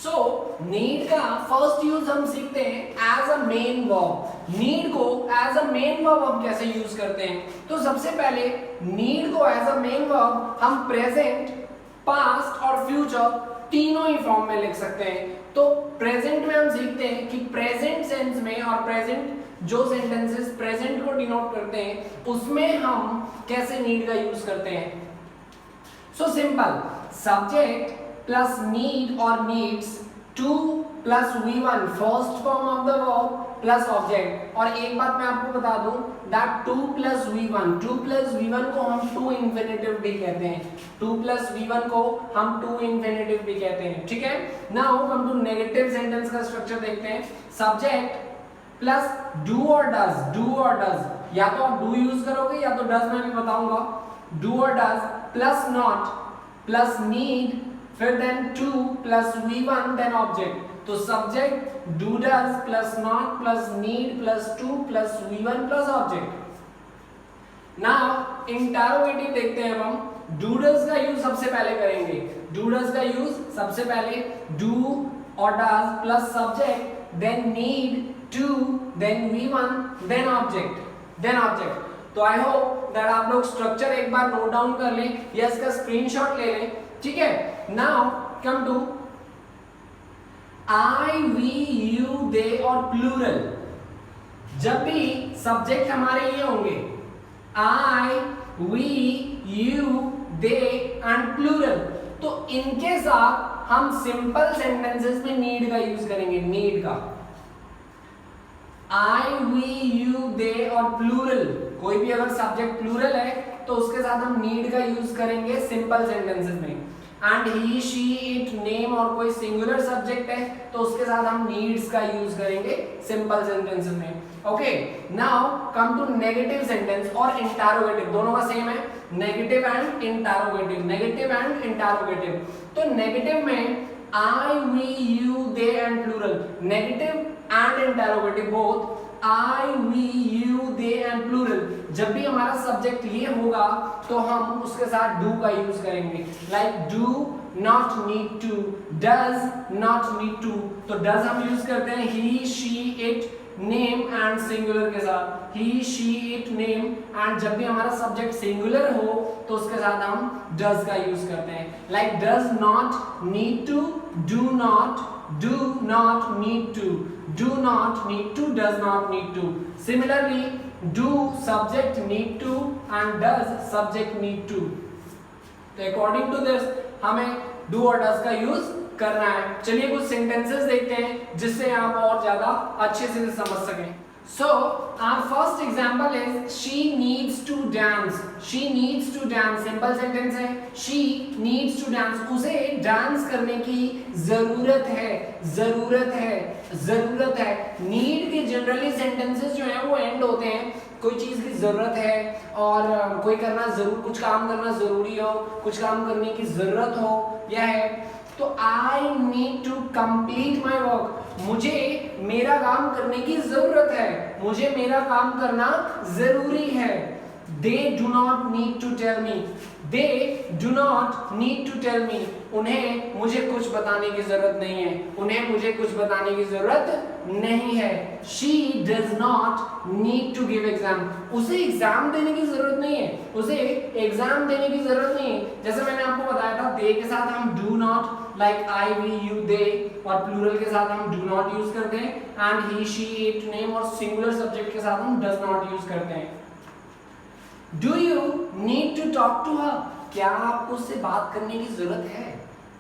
सो नीड का फर्स्ट यूज हम सीखते हैं as a main verb. Need को एज अ मेन वर्ब हम कैसे यूज करते हैं। तो सबसे पहले नीड को एज अ मेन वर्ब हम प्रेजेंट, पास्ट और फ्यूचर तीनों ही फॉर्म में लिख सकते हैं। तो प्रेजेंट में हम सीखते हैं कि प्रेजेंट सेंस में और प्रेजेंट जो सेंटेंसेस प्रेजेंट को डिनोट करते हैं उसमें हम कैसे नीड का यूज करते हैं। So simple, subject plus need और needs, to plus V1 first form of the verb plus object. और एक बात मैं आपको बता दूं दैट 2 प्लस V1 को हम टू इंफिनिटिव भी कहते हैं, 2 प्लस V1 को हम टू इंफिनिटिव भी कहते हैं, ठीक है। Now come to negative sentence का स्ट्रक्चर देखते हैं। सब्जेक्ट प्लस डू और डज, या तो आप डू यूज करोगे या तो डज, मैं भी बताऊंगा। डू और does plus not plus need, फिर then 2 plus V1 then object. तो subject do does plus not plus need plus 2 plus V1 plus object. Now interrogative देखते हैं हम। डू डज का यूज सबसे पहले करेंगे। डू डज का यूज सबसे पहले डू और does plus subject then need 2 then V1 then object. तो आई होप दैट आप लोग स्ट्रक्चर एक बार नोट डाउन कर लें या इसका स्क्रीनशॉट ले लें, ठीक है। Now come to I, we, you, they और प्लूरल। जब भी सब्जेक्ट हमारे ये होंगे I, we, you, they and plural, तो इनके साथ हम सिंपल सेंटेंसेस में नीड का यूज करेंगे, नीड का। आई, वी, यू, दे और प्लूरल, कोई भी अगर सब्जेक्ट प्लूरल है तो उसके साथ हम नीड का यूज करेंगे सिंपल सेंटेंसेस में। And he, she, it, name और कोई सिंगुलर सब्जेक्ट है तो उसके साथ हम नीड्स का यूज करेंगे सिंपल सेंटेंसेस में। Okay, now come to negative sentence और इंटरोगेटिव, दोनों का सेम है, negative and interrogative, negative and interrogative. तो नेगेटिव में I, we, you, they and plural, negative and interrogative both, I, we, you, they and plural. जब भी हमारा subject ये होगा तो हम उसके साथ डू का यूज करेंगे, like do not need to, does not need to. तो डज हम यूज करते हैं he, she, it, name and singular के साथ, he, she, it, name. And जब भी हमारा सब्जेक्ट सिंगुलर हो तो उसके साथ हम डज का यूज करते हैं, like does not need to, do not need to, do not need to, does not need to. Similarly, do subject need to and does subject need to. तो according to this हमें do और does का use करना है। चलिए कुछ sentences देखते हैं जिससे आप और ज्यादा अच्छे से समझ सकें। So our first example is she needs to dance. She needs to dance. Simple sentence है, she needs to dance. उसे डांस करने की जरूरत है, जरूरत है, जरूरत है। नीड के जनरली सेंटेंसेस जो हैं वो एंड होते हैं, कोई चीज की जरूरत है और कोई करना जरूर, कुछ काम करना जरूरी हो, कुछ काम करने की जरूरत हो, यह है। तो I need to complete my work, मुझे मेरा काम करने की जरूरत है, मुझे मेरा काम करना जरूरी है। They do not need to tell me, they do not need to tell me, उन्हें मुझे कुछ बताने की जरूरत नहीं है, उन्हें मुझे कुछ बताने की जरूरत नहीं है। She does not need to give exam, उसे एग्जाम देने की जरूरत नहीं है, उसे एग्जाम देने की जरूरत नहीं है। जैसे मैंने आपको बताया था, दे के साथ हम do not, like I, we, you, they, और प्लूरल के साथ हम डू नॉट यूज करते हैं, and he, she, it, name और सिंगुलर सब्जेक्ट के साथ हम डज नॉट यूज करते हैं। Do you need to talk to her, क्या आपको उससे बात करने की जरूरत है,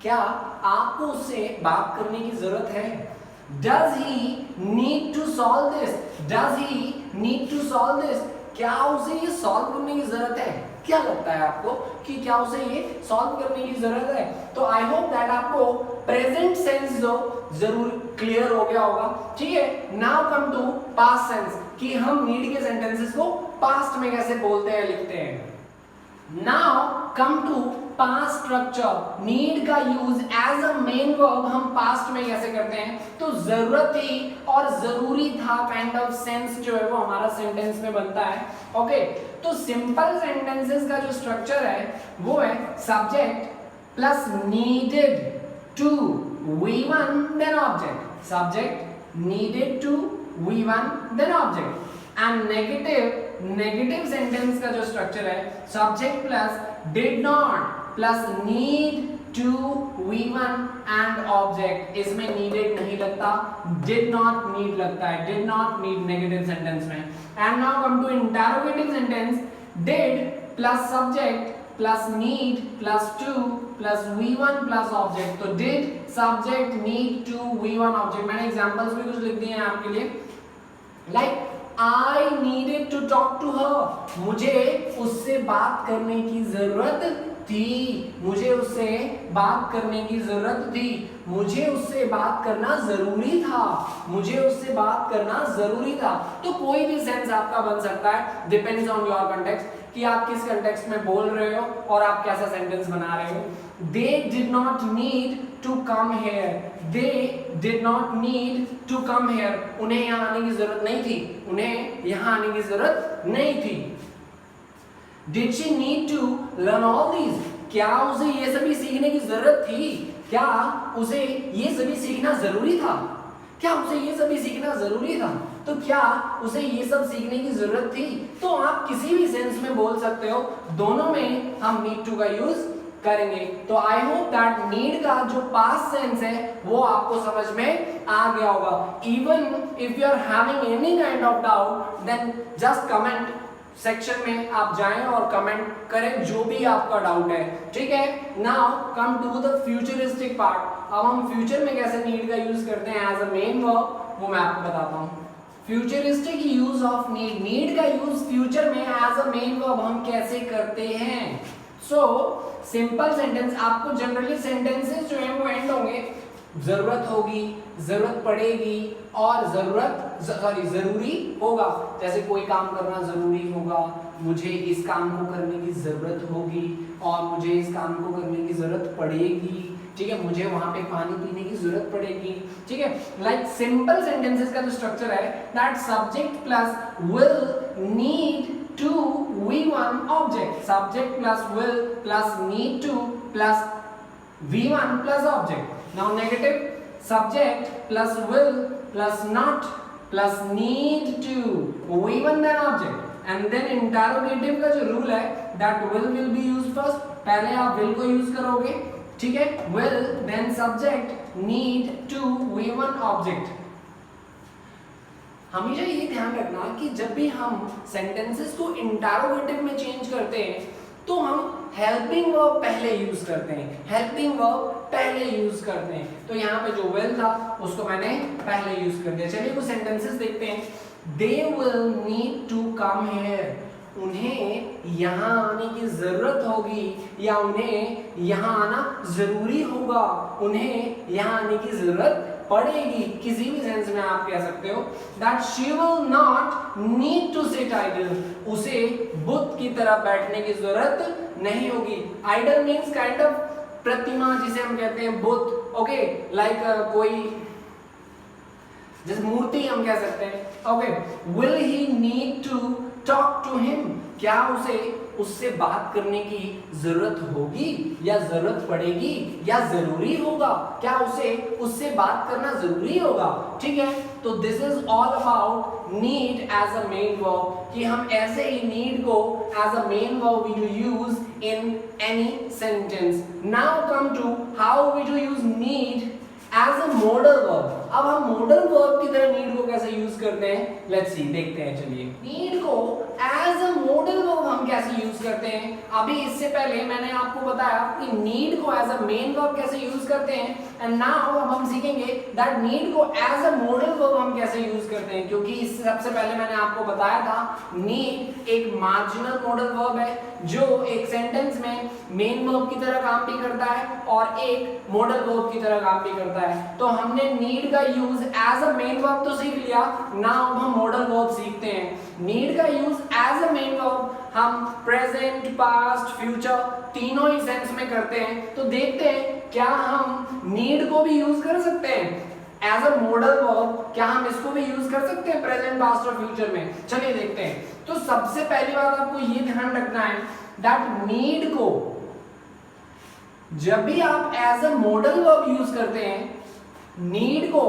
क्या आपको उससे बात करने की जरूरत है। Does he need to solve this, does he need to solve this, क्या उसे ये सॉल्व करने की जरूरत है। क्या लगता है आपको कि क्या उसे ये सॉल्व करने की जरूरत है। तो आई होप दैट आपको प्रेजेंट सेंस जो जरूर क्लियर हो गया होगा, ठीक है। Now come to past tense, कि हम नीड के सेंटेंसेस को पास्ट में कैसे बोलते हैं, लिखते हैं। Now come to past structure, need का use as a main verb हम पास्ट में कैसे करते हैं। तो जरूरत थी और जरूरी था काइंड ऑफ सेंस जो है वो हमारा सेंटेंस में बनता है। ओके, तो सिंपल सेंटेंसेस का जो स्ट्रक्चर है वो है subject plus needed to V1 then object, subject needed to V1 then object. And negative sentence का जो स्ट्रक्चर है subject plus did not plus need to V1 and object. इसमें नीडेड नहीं लगता, डिड नॉट नीड लगता है, did not need negative sentence में। And now come to interrogative sentence, did plus subject plus need plus to plus V1 plus object. तो did subject need to V1 object. मैंने examples भी कुछ लिख दिए हैं आपके लिए, like I needed to talk to her, मुझे उससे बात करने की जरूरत थी, मुझे उससे बात करने की जरूरत थी, मुझे उससे बात करना जरूरी था, मुझे उससे बात करना जरूरी था। तो कोई भी सेंस आपका बन सकता है, डिपेंड्स ऑन योर कंटेक्स्ट, कि आप किस कंटेक्स्ट में बोल रहे हो और आप कैसा सेंटेंस बना रहे हो। They did not need to come here, they did not need to come here, उन्हें यहाँ आने की जरूरत नहीं थी, उन्हें यहाँ आने की जरूरत नहीं थी। Did she need to learn all these, क्या उसे ये सभी सीखने की जरूरत थी, क्या उसे ये सभी सीखना जरूरी था, क्या उसे ये सभी सीखना जरूरी था। तो क्या उसे ये सब सीखने की जरूरत थी? तो आप किसी भी सेंस में बोल सकते हो, दोनों में हम नीड टू का यूज करेंगे। तो आई होप दैट नीड का जो पास्ट सेंस है वो आपको समझ में आ गया होगा। Even if you are having any kind of doubt then just comment section में आप जाएं और कमेंट करें जो भी आपका डाउट है, ठीक है। Now come to the futuristic part. अब हम फ्यूचर में कैसे नीड का यूज करते हैं एज अ मेन वर्ब, वो मैं आपको बताता हूँ। Futuristic use of need, need का यूज फ्यूचर में एज अ मेन वर्ब हम कैसे करते हैं? सो सिंपल सेंटेंस, आपको जनरली सेंटेंसेस जो है वो एंड होंगे जरूरत होगी, जरूरत पड़ेगी और जरूरी होगा। जैसे कोई काम करना जरूरी होगा, मुझे इस काम को करने की जरूरत होगी और मुझे इस काम को करने की जरूरत पड़ेगी, ठीक है। मुझे वहां पे पानी पीने की जरूरत पड़ेगी, ठीक है। लाइक सिंपल सेंटेंसेस का जो स्ट्रक्चर है that subject plus will need to V1 object, subject plus will plus need to plus V1 plus object. Now negative, subject plus will plus not plus need to, V1 then object, and then interrogative का जो rule है that will be used first, पहले आप will को use करोगे, ठीक है। will then subject need to V1 object। हमेशा ये ध्यान रखना कि जब भी हम सेंटेंसेस को इंटरोगेटिव में चेंज करते हैं तो हम हेल्पिंग वर्ब पहले यूज करते हैं, हेल्पिंग वर्ब पहले यूज करते हैं। तो यहाँ पे जो will था उसको मैंने पहले यूज कर दिया। चलिए कुछ सेंटेंसेस देखते हैं। They will need to come here, उन्हें यहाँ आने की जरूरत होगी या उन्हें यहाँ आना जरूरी होगा, उन्हें यहाँ आने की जरूरत पड़ेगी। किसी भी सेंस में आप कह सकते हो that she will not need to sit idle, उसे बुत की तरह बैठने की जरूरत नहीं होगी। idle means kind of प्रतिमा जिसे हम कहते हैं बुत, ओके, लाइक कोई जैसे मूर्ति हम कह सकते हैं, okay. will he need to talk to him, क्या उसे उससे बात करने की जरूरत होगी या जरूरत पड़ेगी या जरूरी होगा, क्या उसे उससे बात करना जरूरी होगा, ठीक है। तो this is all about need as a main verb, कि हम ऐसे ही नीड को as a main verb we do use in any sentence. Now come to how we do use need as a model verb. अब हम model verb की तरह need को कैसे यूज करते हैं, लेट्स सी, देखते हैं। चलिए नीड को एज अ मॉडल वर्ब हम कैसे यूज करते हैं। अभी इससे पहले मैंने आपको बताया कि नीड को एज अ मेन वर्ब कैसे यूज करते हैं, एंड नाउ अब हम सीखेंगे दैट नीड को एज अ मॉडल वर्ब हम कैसे यूज करते हैं। क्योंकि इससे सबसे पहले मैंने आपको बताया था नीड एक मार्जिनल मॉडल वर्ब है जो एक सेंटेंस में मेन वर्ब की तरह काम भी करता है और एक मॉडल वर्ब की तरह काम भी करता है। तो हमने नीड का use as a main verb तो सीख लिया, नाउ हम मॉडल वर्ब सीखते हैं। नीड का use as a main verb हम प्रेजेंट, पास्ट, फ्यूचर तीनों ही सेंस में करते हैं। तो देखते हैं क्या हम नीड को भी यूज कर सकते हैं एज अ मॉडल वर्ब, क्या हम इसको भी यूज कर सकते हैं प्रेजेंट, पास्ट और फ्यूचर में। चलिए देखते हैं। तो सबसे पहली बात आपको ये ध्यान रखना है दैट नीड को जब भी आप as a model verb use करते हैं, नीड को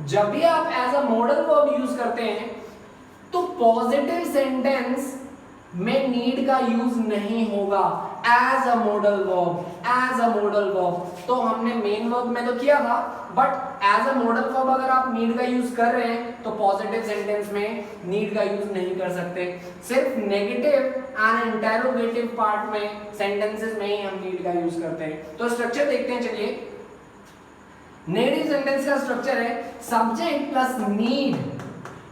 जब भी आप as a model verb use करते हैं तो पॉजिटिव सेंटेंस में नीड का यूज नहीं होगा as a model verb, as a model verb. तो हमने मेन वर्ब में तो किया था, but as a model verb अगर आप नीड का यूज कर रहे हैं तो पॉजिटिव सेंटेंस में नीड का यूज नहीं कर सकते। सिर्फ नेगेटिव एंड इंटरोगेटिव पार्ट में सेंटेंसेस में ही हम नीड का यूज करते हैं। तो स्ट्रक्चर देखते हैं। चलिए नेगेटिव सेंटेंस का स्ट्रक्चर है subject plus need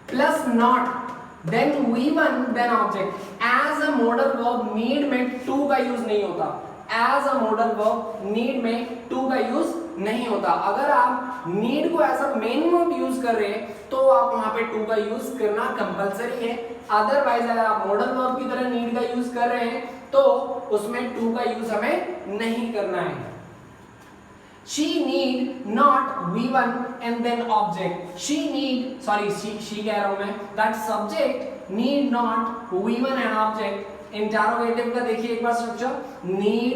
plus not then V1 then object. As a model verb need में टू का यूज नहीं होता, as a model verb need में टू का यूज नहीं होता। अगर आप नीड को as a main verb use कर रहे हैं तो आप वहां पे टू का यूज करना कंपलसरी है। अदरवाइज अगर आप मॉडल वर्ब की तरह नीड का यूज कर रहे हैं तो उसमें टू का यूज हमें नहीं करना है। She need not V1 and then object. She कह रहा हूं मैं, that subject need not V1 and object. Interrogative का देखिए एक बार structure, need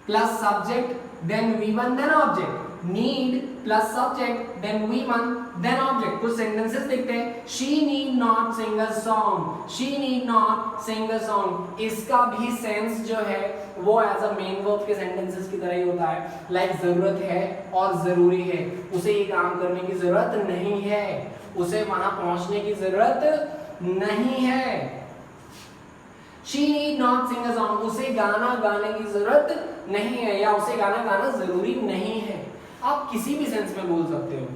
plus subject then V1 then object, need plus subject then V1 then object. कुछ sentences देखते हैं, she need not sing a song, she need not sing a song, इसका भी sense जो है वो एज अ मेन वर्ब के sentences की तरह ही होता है। लाइक जरूरत है और जरूरी है, उसे ये काम करने की जरूरत नहीं है, उसे वहां पहुंचने की जरूरत नहीं है। She need not sing a song, उसे गाना गाने की जरूरत नहीं है या उसे गाना गाना जरूरी नहीं है। आप किसी भी सेंस में बोल सकते हो।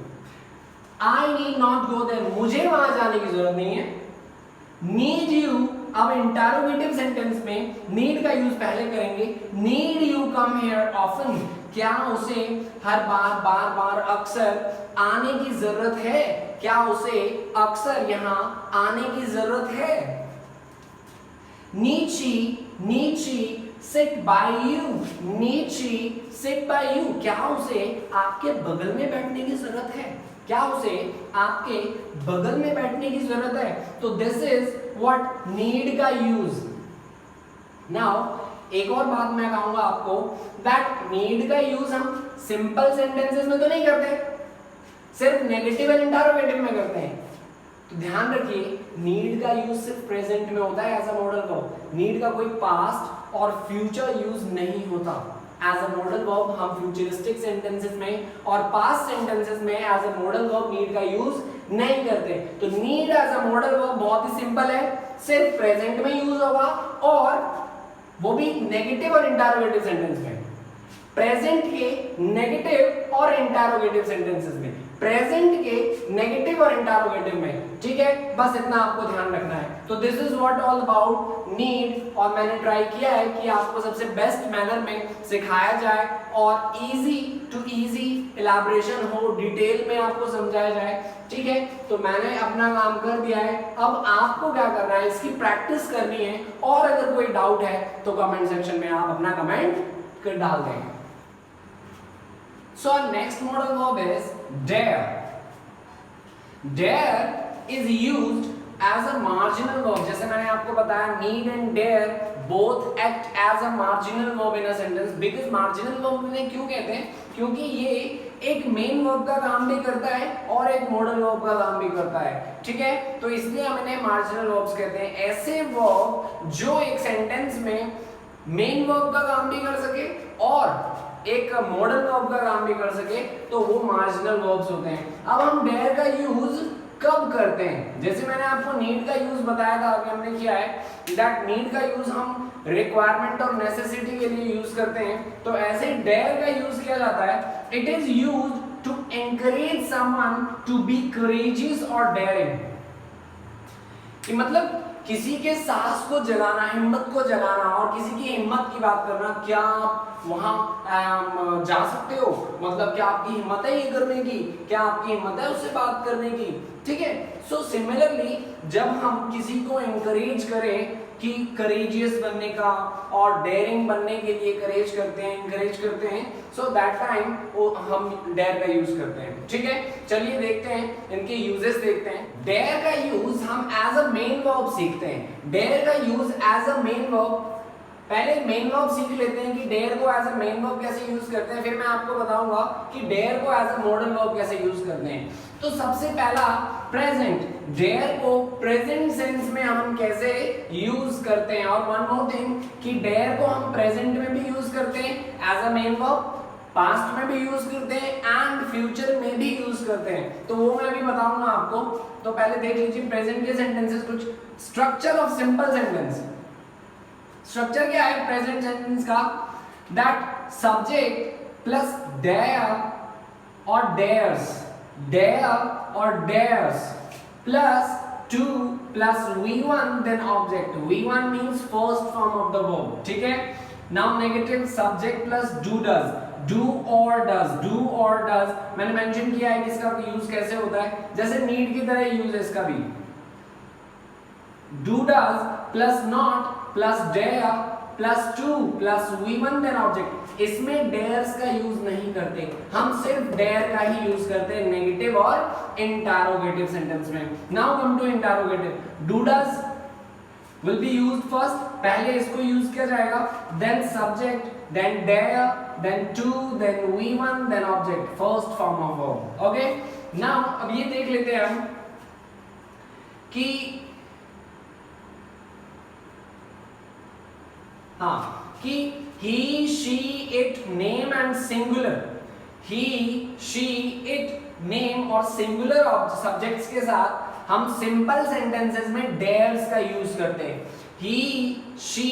I need not go there, मुझे वहां जाने की जरूरत नहीं है। Need you, अब इंटरोगेटिव सेंटेंस में need का यूज पहले करेंगे। Need you come here often, क्या उसे हर बार बार बार अक्सर आने की जरूरत है? क्या उसे अक्सर यहाँ आने की जरूरत है? Need she sit by you, need she sit by you, क्या उसे आपके बगल में बैठने की जरूरत है? क्या उसे आपके बगल में बैठने की जरूरत है? तो दिस इज व्हाट नीड का यूज। नाउ एक और बात मैं कहूंगा आपको, दैट नीड का यूज हम सिंपल सेंटेंसेस में तो नहीं करते, सिर्फ नेगेटिव एंड इंटरोगेटिव में करते हैं। तो ध्यान रखिए, नीड का यूज सिर्फ प्रेजेंट में होता है as a model verb. Need का कोई पास्ट और फ्यूचर यूज नहीं होता। एज अ मॉडल वर्ब हम फ्यूचरिस्टिक सेंटेंसेस में और पास्ट सेंटेंसेस में as a model verb need का यूज नहीं करते। तो need as a model verb बहुत ही सिंपल है, सिर्फ प्रेजेंट में यूज होगा और वो भी नेगेटिव और इंटरोगेटिव सेंटेंस में। प्रेजेंट के नेगेटिव और इंटरोगेटिव सेंटेंसेस में, प्रेजेंट के नेगेटिव और इंटरोगेटिव में, ठीक है, बस इतना आपको ध्यान रखना है। तो this is what all about need, और मैंने ट्राई किया है कि आपको सबसे बेस्ट मैनर में सिखाया जाए और इजी टू इजी इलैबोरेशन हो, डिटेल में आपको समझाया जाए, ठीक है। तो मैंने अपना काम कर दिया है, अब आपको क्या करना है, इसकी प्रैक्टिस करनी है, और अगर कोई डाउट है तो कमेंट सेक्शन में आप अपना कमेंट कर डाल दें। So our next modal verb is dare. Dare is used as a marginal verb. जैसे मैंने आपको बताया, need and dare both act as a marginal verb in a sentence. Because marginal verb में क्यों कहते हैं? क्योंकि ये एक मेन वर्ब का काम भी करता है और एक मॉडल वर्ब का काम भी करता है, ठीक है। तो इसलिए हम इन्हें मार्जिनल वर्ब्स कहते हैं। ऐसे वर्ब जो एक सेंटेंस में मेन वर्ब का काम भी कर सके और एक मॉडल वर्ब का काम भी कर सके, तो वो मार्जिनल वर्ब्स होते हैं। अब हम डेयर का यूज कब करते हैं? जैसे मैंने आपको नीड का यूज बताया था, अभी हमने किया है, दैट नीड का यूज हम रिक्वायरमेंट और नेसेसिटी के लिए यूज करते हैं। तो ऐसे डेयर का यूज किया जाता है, it is used to encourage someone to be courageous और डेयरिंग। कि मतलब किसी के साहस को जगाना, हिम्मत को जगाना, और किसी की हिम्मत की बात करना, क्या आप वहां जा सकते हो, मतलब क्या आपकी हिम्मत है ये करने की, क्या आपकी हिम्मत है उससे बात करने की, ठीक है। सो सिमिलरली जब हम किसी को एनकरेज करें कि करेजियस बनने का और डेयरिंग बनने के लिए करेज करते हैं, एनकरेज करते हैं, सो दैट टाइम हम डेयर का यूज करते हैं, ठीक है। चलिए देखते हैं, इनके यूजेस देखते हैं। डेयर का यूज हम एज अ मेन वर्ब सीखते हैं। डेयर का use as a main verb, पहले मेन वर्ब सीख लेते हैं कि डेयर को एज अ मेन वर्ब कैसे यूज करते हैं, फिर मैं आपको बताऊंगा कि डेयर को एज अ मॉडल वर्ब कैसे यूज करते हैं। तो सबसे पहला प्रेजेंट, डेयर को प्रेजेंट सेंस में हम कैसे यूज करते हैं। और वन मोर थिंग कि डेयर को हम प्रेजेंट में भी यूज करते हैं as a main verb, past में भी यूज करते हैं एंड फ्यूचर में भी यूज करते हैं, तो वो मैं भी बताऊंगा आपको। तो पहले देख लीजिए प्रेजेंट के सेंटेंसेस, कुछ structure of simple sentence. Structure क्या है प्रेजेंट सेंटेंस का? दैट सब्जेक्ट प्लस डेयर और डेयर्स, डेयर और dares plus to plus V1 then object. V1 means first form of the verb, ठीक है। Now negative subject plus do does, do और does, do और does मैंने mention किया है कि इसका यूज कैसे होता है, जैसे नीड की तरह यूज है इसका भी। Do does plus not plus dare plus to plus V1 then object. इसमें डेयर्स का यूज नहीं करते, हम सिर्फ डेयर का ही यूज करते हैं नेगेटिव और इंटरोगेटिव सेंटेंस में। Now come to interrogative. Do does will be used first, पहले इसको यूज किया जाएगा, then subject, then there, then to, then V1, then object, first form of verb, okay। Now अब ये देख लेते हैं हम कि कि he, she, it, name and singular, he, she, it, name और singular subjects के साथ हम सिंपल सेंटेंसेस में dares का यूज करते हैं. he, she,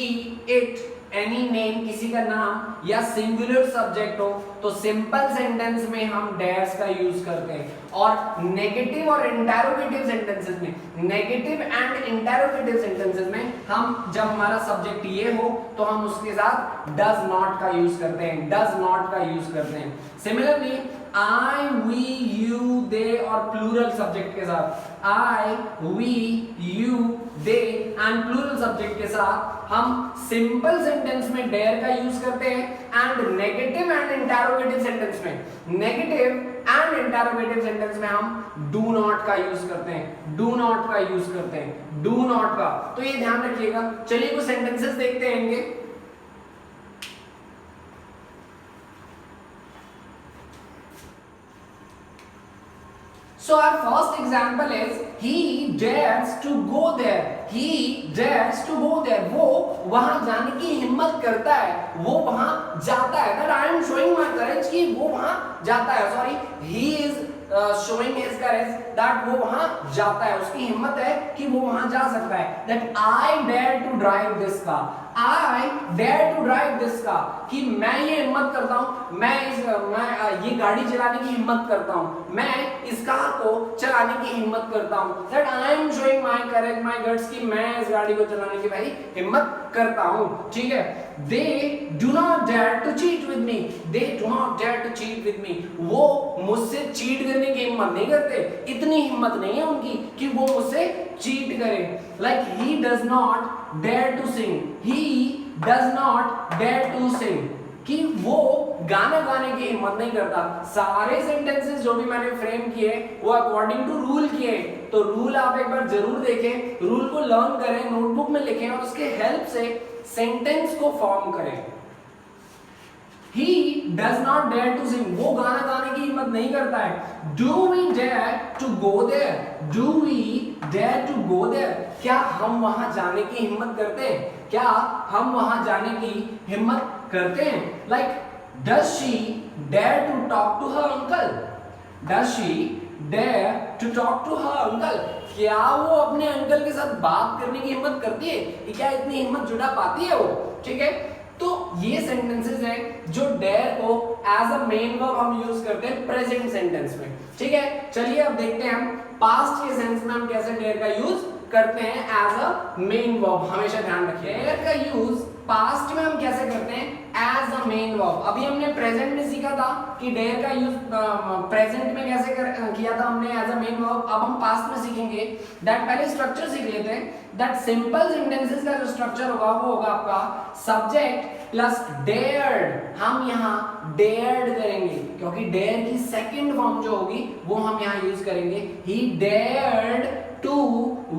it, any name, किसी का नाम या सिंगुलर सब्जेक्ट हो तो सिंपल सेंटेंस में हम डेयर्स का यूज करते हैं. और नेगेटिव और इंटरोगेटिव सेंटेंसेस में, नेगेटिव एंड इंटरोगेटिव सेंटेंसेस में हम जब हमारा सब्जेक्ट ये हो तो हम उसके साथ डज नॉट का यूज करते हैं, डज नॉट का यूज करते हैं. Similarly I, we, you, they और प्लूरल सब्जेक्ट के साथ I, we, you, they and plural subject के साथ हम सिंपल सेंटेंस में डेयर का यूज करते हैं and negative and interrogative sentence में, नेगेटिव एंड इंटरोगेटिव सेंटेंस में हम डू नॉट का यूज करते हैं, डू नॉट का यूज करते हैं, डू नॉट का. तो ये ध्यान रखिएगा. चलिए कुछ सेंटेंसेस देखते हैं इनके. So our first example is he dares to go there. He dares to go there. वो वहां जाने की हिम्मत करता है, वो वहां जाता है. That I am showing my courage कि वो वहां जाता है. Sorry, he is showing his courage that वो वहां जाता है. उसकी हिम्मत है कि वो वहां जा सकता है. That I dare to drive this car. I dare to drive this car. कि मैं ये हिम्मत करता हूँ, मैं ये गाड़ी चलाने की हिम्मत करता हूँ, मैं इस कार को चलाने की हिम्मत करता हूँ. That I am showing my courage, my guts कि मैं इस गाड़ी को चलाने की भाई हिम्मत करता हूँ. ठीक है. They do not dare to cheat with me. They do not dare to cheat with me. वो मुझसे चीट करने की हिम्मत नहीं करते, इतनी हिम्मत नहीं है उनकी कि वो मुझसे चीट करे. Like he does not dare to sing. He does not dare to sing. कि वो गाना गाने की हिम्मत नहीं करता. सारे सेंटेंसेस जो भी मैंने फ्रेम किए वो अकॉर्डिंग टू रूल किए. तो रूल आप एक बार जरूर देखें, रूल को लर्न करें, नोटबुक में लिखें और उसके हेल्प से सेंटेंस को फॉर्म करें. He does not dare to sing. वो गाना गाने की हिम्मत नहीं करता है. Do we dare to go there? Do we dare to go there? क्या हम वहां जाने की हिम्मत करते हैं? क्या हम वहां जाने की हिम्मत करते हैं? Like, does she dare to talk to her uncle? Does she dare to talk to her uncle? क्या वो अपने अंकल के साथ बात करने की हिम्मत करती है? क्या इतनी हिम्मत जुटा पाती है वो? ठीक है. तो ये सेंटेंसेस हैं जो डेयर को एज अ मेन वर्ब हम यूज करते हैं प्रेजेंट सेंटेंस में. ठीक है. चलिए अब देखते हैं हम पास्ट के सेंस में हम कैसे डेयर का यूज करते हैं एज अ मेन वर्ब. हमेशा ध्यान रखिए डेयर का यूज पास्ट में हम कैसे करते हैं एज अ मेन वर्ब. अभी हमने प्रेजेंट में सीखा था कि डेयर का यूज प्रेजेंट में कैसे किया था हमने एज अ मेन वर्ब. अब हम पास्ट में सीखेंगे. दैट पहले स्ट्रक्चर सीख लेते हैं. दैट सिंपल सेंटेंसेस का जो स्ट्रक्चर होगा वो होगा आपका सब्जेक्ट प्लस डेयर्ड. हम यहाँ डेयर्ड करेंगे क्योंकि डेयर की सेकंड फॉर्म जो होगी वो हम यहाँ यूज करेंगे. He dared to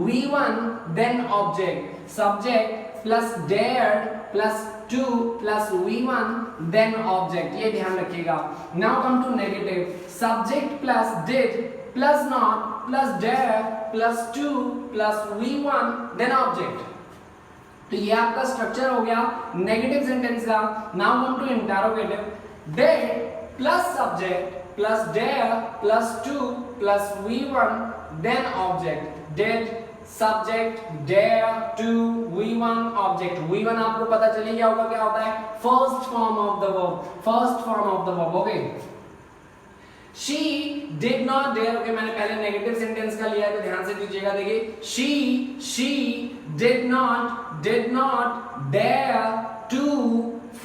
V1 then object. Subject plus dared plus to plus V1 then object. ये ध्यान रखिएगा. Now come to negative. Subject plus did plus not plus dare plus to plus V1 then object. तो ये आपका structure हो गया negative sentence का. Now come to interrogative. Did plus subject plus dare plus to plus V1 then object. Did subject dare to V1 object. V1 आपको पता चले क्या होगा, क्या होता है? First form of the verb. First form of the verb. Okay. She did not dare. Okay, मैंने पहले नेगेटिव सेंटेंस का लिया है तो ध्यान से दीजिएगा. देखिए she did not dare to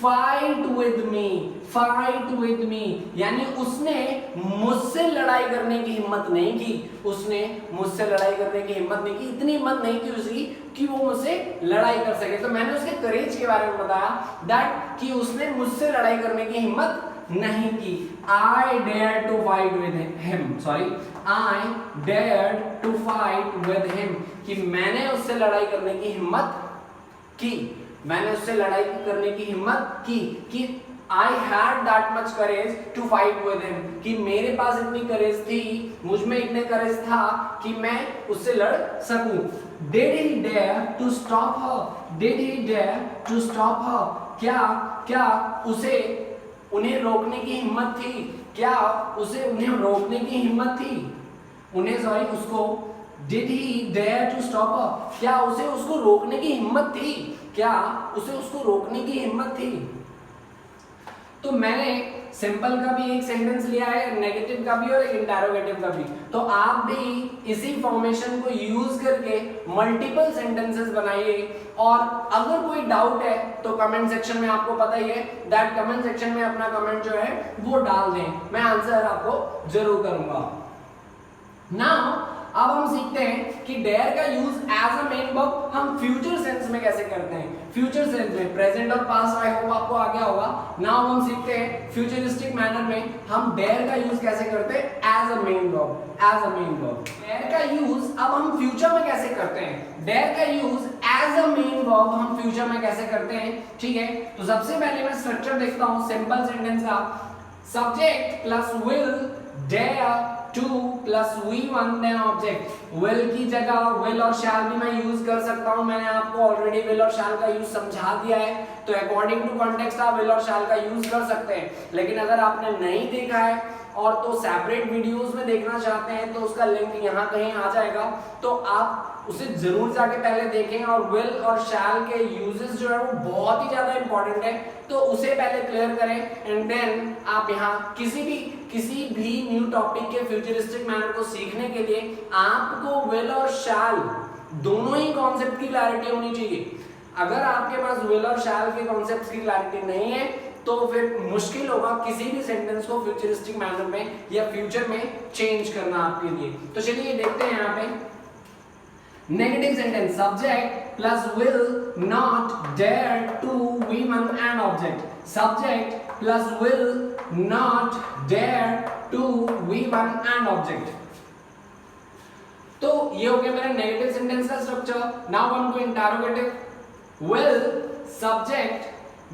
fight with me. fight with me यानी उसने मुझसे लड़ाई करने की हिम्मत नहीं की. उसने मुझसे लड़ाई करने की हिम्मत नहीं की. इतनी हिम्मत नहीं की उसकी कि वो मुझसे लड़ाई कर सके. तो मैंने उसके करेज के बारे में बताया दैट कि उसने मुझसे लड़ाई करने की हिम्मत नहीं की. I dared to fight with him. Sorry, I dared to fight with him. कि मैंने उससे लड़ाई करने की हिम्मत की. मैंने उससे लड़ाई करने की हिम्मत की. कि I had that much courage to fight with him, कि मेरे पास इतनी करेज थी, मुझ में इतने करेज था कि मैं उससे लड़ सकूं. Did he dare to stop her? Did he dare to stop her? क्या उसे उन्हें रोकने की हिम्मत थी? क्या उसे उन्हें रोकने की हिम्मत थी? उसको Did he dare to stop her? क्या उसे उसको रोकने की हिम्मत थी? क्या उसे उसको रोकने की हिम्मत थी? तो मैंने सिंपल का भी एक सेंटेंस लिया है, नेगेटिव का भी और एक इंटरोगेटिव का भी. तो आप भी इसी फॉर्मेशन को यूज करके मल्टीपल सेंटेंसेस बनाइए. और अगर कोई डाउट है तो कमेंट सेक्शन में, आपको पता ही है दैट कमेंट सेक्शन में अपना कमेंट जो है वो डाल दें, मैं आंसर आपको जरूर करूंगा. नाउ अब हम सीखते हैं कि डेयर का use as a main verb हम फ्यूचर सेंस में कैसे करते हैं. फ्यूचर सेंस में प्रेजेंट और पास्ट आई होप आपको आ गया होगा. नाउ हम सीखते हैं फ्यूचरिस्टिक मैनर में हम डेयर का यूज कैसे करते हैं as a main verb. As a main verb dare का यूज अब हम फ्यूचर में कैसे करते हैं. डेयर का use as a main verb हम फ्यूचर में कैसे करते हैं. ठीक है, तो सबसे पहले मैं स्ट्रक्चर देखता हूं सिंपल सेंटेंस का. Subject plus will dare to plus V1 then object. will की जगह will और shall भी मैं यूज कर सकता हूं. मैंने आपको ऑलरेडी will और shall का यूज समझा दिया है, तो अकॉर्डिंग टू कॉन्टेक्स्ट आप will और shall का यूज कर सकते हैं. लेकिन अगर आपने नहीं देखा है और तो सेपरेट वीडियोस में देखना चाहते हैं तो उसका लिंक यहाँ कहीं आ जाएगा, तो आप उसे जरूर जाके पहले देखें. और will और shall के यूजेस जो है वो बहुत ही ज्यादा इंपॉर्टेंट है, तो उसे पहले क्लियर करें एंड देन आप यहाँ किसी भी न्यू टॉपिक के फ्यूचरिस्टिक मैनर को सीखने के लिए आपको will और shall दोनों ही कॉन्सेप्ट की क्लैरिटी होनी चाहिए. अगर आपके पास will और shall के कॉन्सेप्ट की क्लैरिटी नहीं है तो फिर मुश्किल होगा किसी भी सेंटेंस को फ्यूचरिस्टिक मैनर में या फ्यूचर में चेंज करना आपके लिए. तो चलिए देखते हैं यहाँ पे negative sentence. Subject plus will not dare to V1 and object. Subject plus will not dare to V1 and object. तो ये हो गया मेरा नेगेटिव सेंटेंस का structure. Now come to interrogative. will subject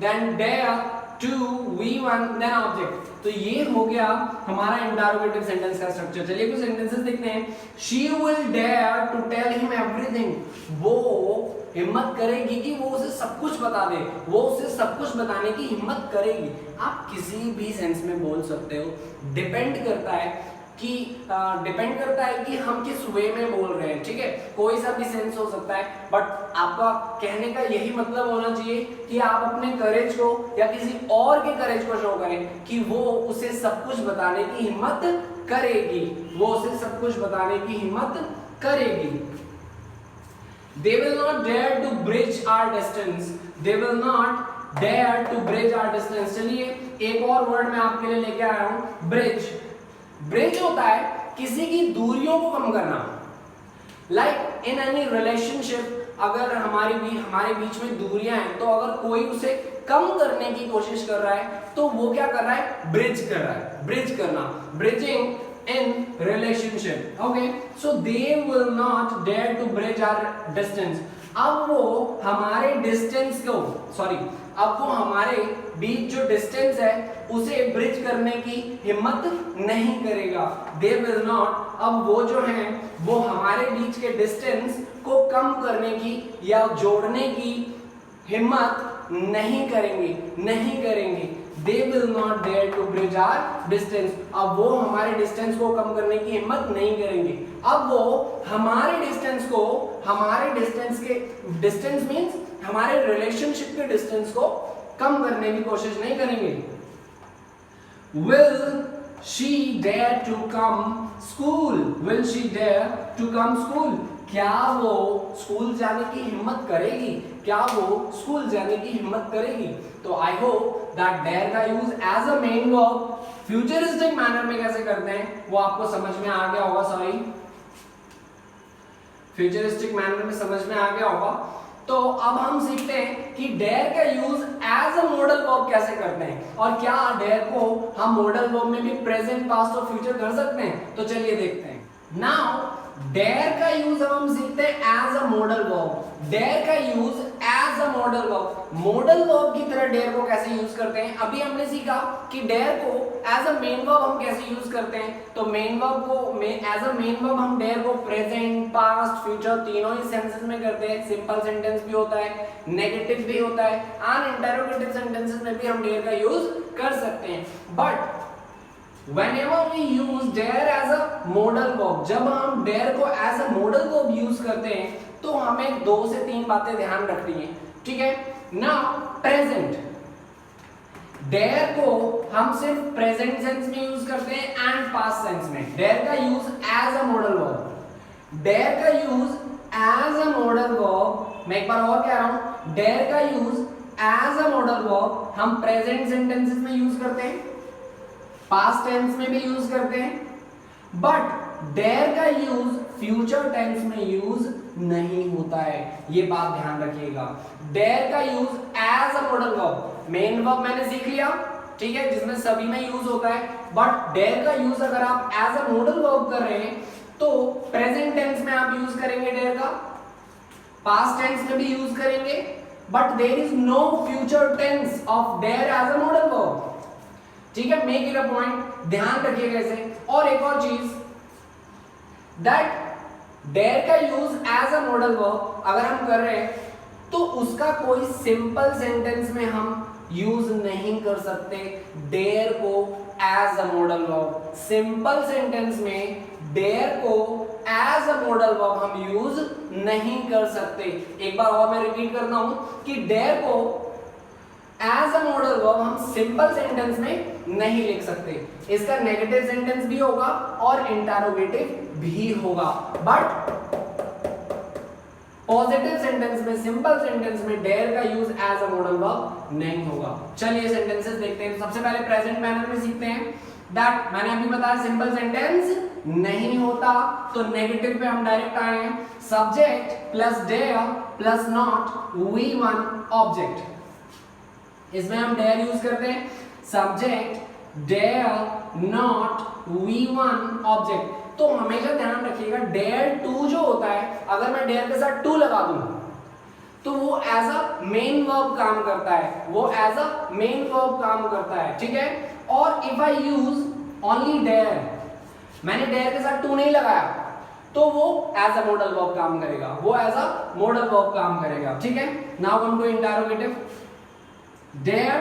then dare to V1 then object. तो ये हो गया हमारा इंटरोगेटिव सेंटेंस का स्ट्रक्चर. चलिए कुछ सेंटेंसेस देखते हैं. She will dare to tell him everything. वो हिम्मत करेगी कि वो उसे सब कुछ बता दे, वो उसे सब कुछ बताने की हिम्मत करेगी. आप किसी भी सेंस में बोल सकते हो, डिपेंड करता है कि हम किस वे में बोल रहे हैं. ठीक है, कोई सा भी सेंस हो सकता है, बट आपका कहने का यही मतलब होना चाहिए कि आप अपने करेज को या किसी और के करेज को शो करें कि वो उसे सब कुछ बताने की हिम्मत करेगी. वो उसे सब कुछ बताने की हिम्मत करेगी. They will not dare to bridge our distance. They will not dare to bridge our distance. चलिए एक और वर्ड मैं आपके लिए लेके आया हूं, ब्रिज. ब्रिज होता है किसी की दूरियों को कम करना. लाइक इन एनी रिलेशनशिप, अगर हमारे बीच में दूरियां हैं तो अगर कोई उसे कम करने की कोशिश कर रहा है तो वो क्या कर रहा है, ब्रिज कर रहा है. ब्रिज करना, bridging in relationship. Okay, so they will not dare to bridge our distance. अब वो हमारे बीच जो डिस्टेंस है उसे ब्रिज करने की हिम्मत नहीं करेगा. They will not, अब वो जो हैं वो हमारे बीच के डिस्टेंस को कम करने की या जोड़ने की हिम्मत नहीं करेंगे. They will not dare to bridge our distance. अब वो हमारे डिस्टेंस को कम करने की हिम्मत नहीं करेंगे. अब वो हमारे डिस्टेंस मींस हमारे रिलेशनशिप के डिस्टेंस को कम करने की कोशिश नहीं करेंगे. Will she dare to come school? Will she dare to come school? क्या वो स्कूल जाने की हिम्मत करेगी? तो आई होप दैट डेयर का use as a main verb futuristic manner में कैसे करते हैं वो आपको समझ में आ गया होगा. फ्यूचरिस्टिक मैनर में समझ में आ गया होगा. तो अब हम सीखते हैं कि डेयर का use as a model verb कैसे करते हैं और क्या डेयर को हम मॉडल वर्ब में भी प्रेजेंट, पास्ट और फ्यूचर कर सकते हैं. तो चलिए देखते हैं. नाउ डेयर का यूज हम सीखते हैं as a model verb. Dare का use as a model verb, modal verb की तरह डेयर को कैसे यूज करते हैं। अभी हमने सीखा कि डेयर को एज अ मेन वर्ब हम कैसे यूज करते हैं। तो मेन वर्ब को एज अ मेन वर्ब हम डेयर को प्रेजेंट, पास्ट, फ्यूचर तीनों ही सेंसेस में करते हैं। सिंपल सेंटेंस भी होता है, नेगेटिव भी होता है, एंड इंटरोगेटिव सेंटेंसेस में भी हम डेयर का यूज कर सकते हैं। But whenever we use dare as a modal verb, जब हम dare को as a modal verb use करते हैं तो हमें 2 से 3 बातें ध्यान रखनी है, ठीक है। नाउ प्रेजेंट, dare को हम सिर्फ प्रेजेंट सेंस में यूज करते हैं एंड पास्ट सेंस में। dare का use as a model verb, dare का use as a model verb, मैं एक बार और कह रहा हूं, dare का use as a model verb हम प्रेजेंट सेंटेंसेस में यूज करते हैं, पास्ट टेंस में भी यूज करते हैं, बट डेयर का यूज फ्यूचर टेंस में यूज नहीं होता है। ये बात ध्यान रखिएगा। डेयर का use as a modal verb, main verb मैंने सीख लिया, ठीक है, जिसमें सभी में यूज होता है। बट डेयर का यूज अगर आप एज अ मॉडल वर्ब कर रहे हैं तो प्रेजेंट टेंस में आप यूज करेंगे डेयर का, पास्ट टेंस में भी यूज करेंगे, but there is no future tense of dare as a model verb, ठीक है। मेक इट अ पॉइंट, ध्यान रखिएगा इसे। और एक और चीज, दैट डेयर का use as a model verb अगर हम कर रहे हैं तो उसका कोई सिंपल सेंटेंस में हम यूज नहीं कर सकते डेयर को as a model verb. Simple sentence में डेयर को एज अ मॉडल वर्ब हम यूज नहीं कर सकते। एक बार और मैं रिपीट करता हूं कि डेयर को एज अ मॉडल वर्ब हम सिंपल सेंटेंस में नहीं लिख सकते। इसका नेगेटिव सेंटेंस भी होगा और इंटरोगेटिव भी होगा, बट पॉजिटिव सेंटेंस में, सिंपल सेंटेंस में डेयर का use as a model verb नहीं होगा। चलिए सेंटेंसेस देखते हैं। सबसे पहले प्रेजेंट मैनर में सीखते हैं। दैट मैंने अभी बताया सिंपल सेंटेंस नहीं होता, तो नेगेटिव पे हम डायरेक्ट आए हैं। Subject plus dare plus not V one object, इसमें हम डेयर यूज करते हैं। Subject dare not V one object. तो हमेशा ध्यान रखिएगा डेयर टू जो होता है, अगर मैं डेयर के साथ टू लगा दूं तो वो एज अ मेन वर्ब काम करता है, वो एज अ मेन वर्ब काम करता है, ठीक है। और if I use only dare, मैंने डेयर के साथ टू नहीं लगाया तो वो एज अ मॉडल वर्ब काम करेगा, वो एज अ मॉडल वर्ब काम करेगा, ठीक है। Now come to interrogative. Dare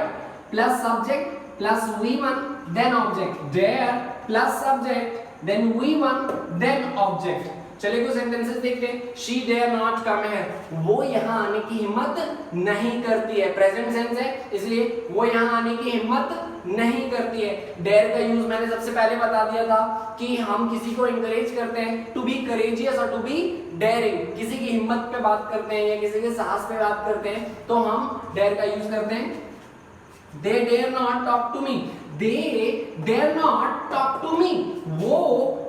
plus subject plus V1 then object. Dare plus subject then V1 then object. चलिए कुछ सेंटेंसेस देखते हैं। She dare not come here, वो यहाँ आने की हिम्मत नहीं करती है। प्रेजेंट सेंस है इसलिए वो यहाँ आने की हिम्मत नहीं करती है। डेयर का यूज मैंने सबसे पहले बता दिया था कि हम किसी को इंकरेज करते हैं टू बी करेजियस और टू बी डेयरिंग, किसी की हिम्मत पे बात करते हैं या किसी के साहस पे बात करते हैं तो हम डेयर का यूज करते हैं। They dare not talk to me, they dare not talk to me, वो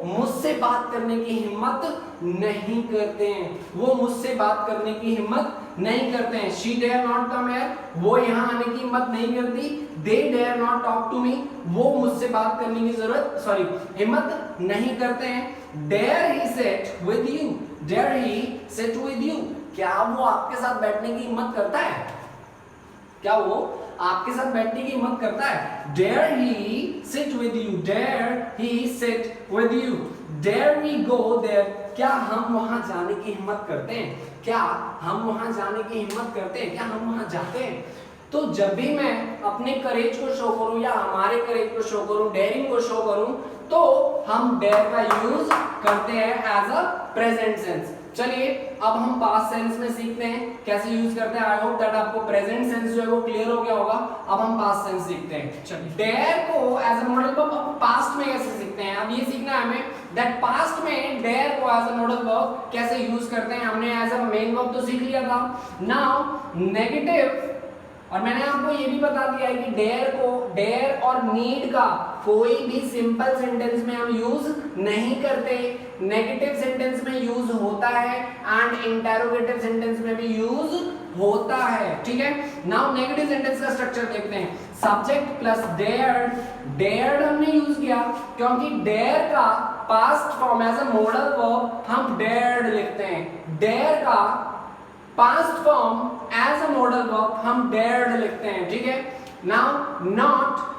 मुझसे बात करने की हिम्मत नहीं करते हैं, वो मुझसे बात करने की हिम्मत नहीं करते हैं। She dare not come here, वो यहाँ आने की हिम्मत नहीं करती। They dare not talk to me, वो मुझसे बात करने की हिम्मत नहीं करते हैं। Dare he sit with you, dare he sit with you, क्या वो आपके साथ बैठने की हिम्मत करता है? क्या वो आपके साथ बैठने की हिम्मत करता है? Dare he sit with you, dare he sit with you, dare we go there, क्या हम वहां जाने की हिम्मत करते हैं? क्या हम वहां जाने की हिम्मत करते हैं? क्या हम वहां जाते हैं? तो जब भी मैं अपने करेज को शो करूं या हमारे करेज को शो करूं, डेयरिंग को शो करूं, तो हम डेयर का यूज करते हैं एज अ प्रेजेंट सेंस। चलिए अब हम पास्ट सेंस में सीखते हैं कैसे यूज करते हैं। आई होप दैट आपको प्रेजेंट सेंस जो है वो क्लियर हो गया होगा। अब हम पास्ट सेंस सीखते हैं। चलिए डेयर को as a model verb past में कैसे सीखते हैं, अब ये सीखना है हमें दैट पास्ट में डेयर को एज अ मॉडल वर्ब कैसे यूज करते हैं। हमने एज अ मेन वर्ब तो सीख लिया था। नाउ नेगेटिव, और मैंने आपको ये भी बता दिया है कि डेयर और नीड का कोई भी सिंपल सेंटेंस में हम यूज नहीं करते, नेगेटिव सेंटेंस में यूज होता है एंड इंटरोगेटिव सेंटेंस में भी यूज होता है, ठीक है। नाउ नेगेटिव सेंटेंस का स्ट्रक्चर देखते हैं। सब्जेक्ट प्लस डेयर्ड हमने यूज किया क्योंकि डेयर का past form as a model verb हम डेयर्ड लिखते हैं। डेयर का past form as a model verb हम dared लिखते हैं, ठीक है। Now not,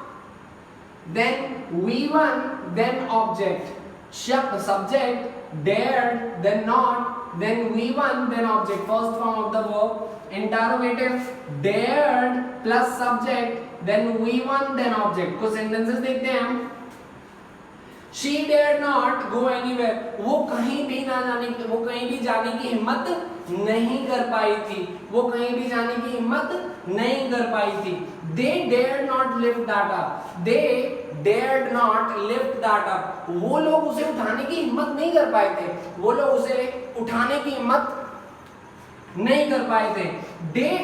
then V1, then object, subject dared, then not, then V1, then object, first form of the verb. Interrogative dared plus subject, then V1, then object. कुछ sentences देखते हैं हम। She dared not go anywhere, वो कहीं भी ना जाने की, वो कहीं भी जाने की हिम्मत नहीं कर पाई थी, वो कहीं भी जाने की हिम्मत नहीं कर पाई थी। They dared not lift that up, they dared not lift that up, वो लोग उसे उठाने की हिम्मत नहीं कर पाए थे, वो लोग उसे उठाने की हिम्मत नहीं कर पाए थे। They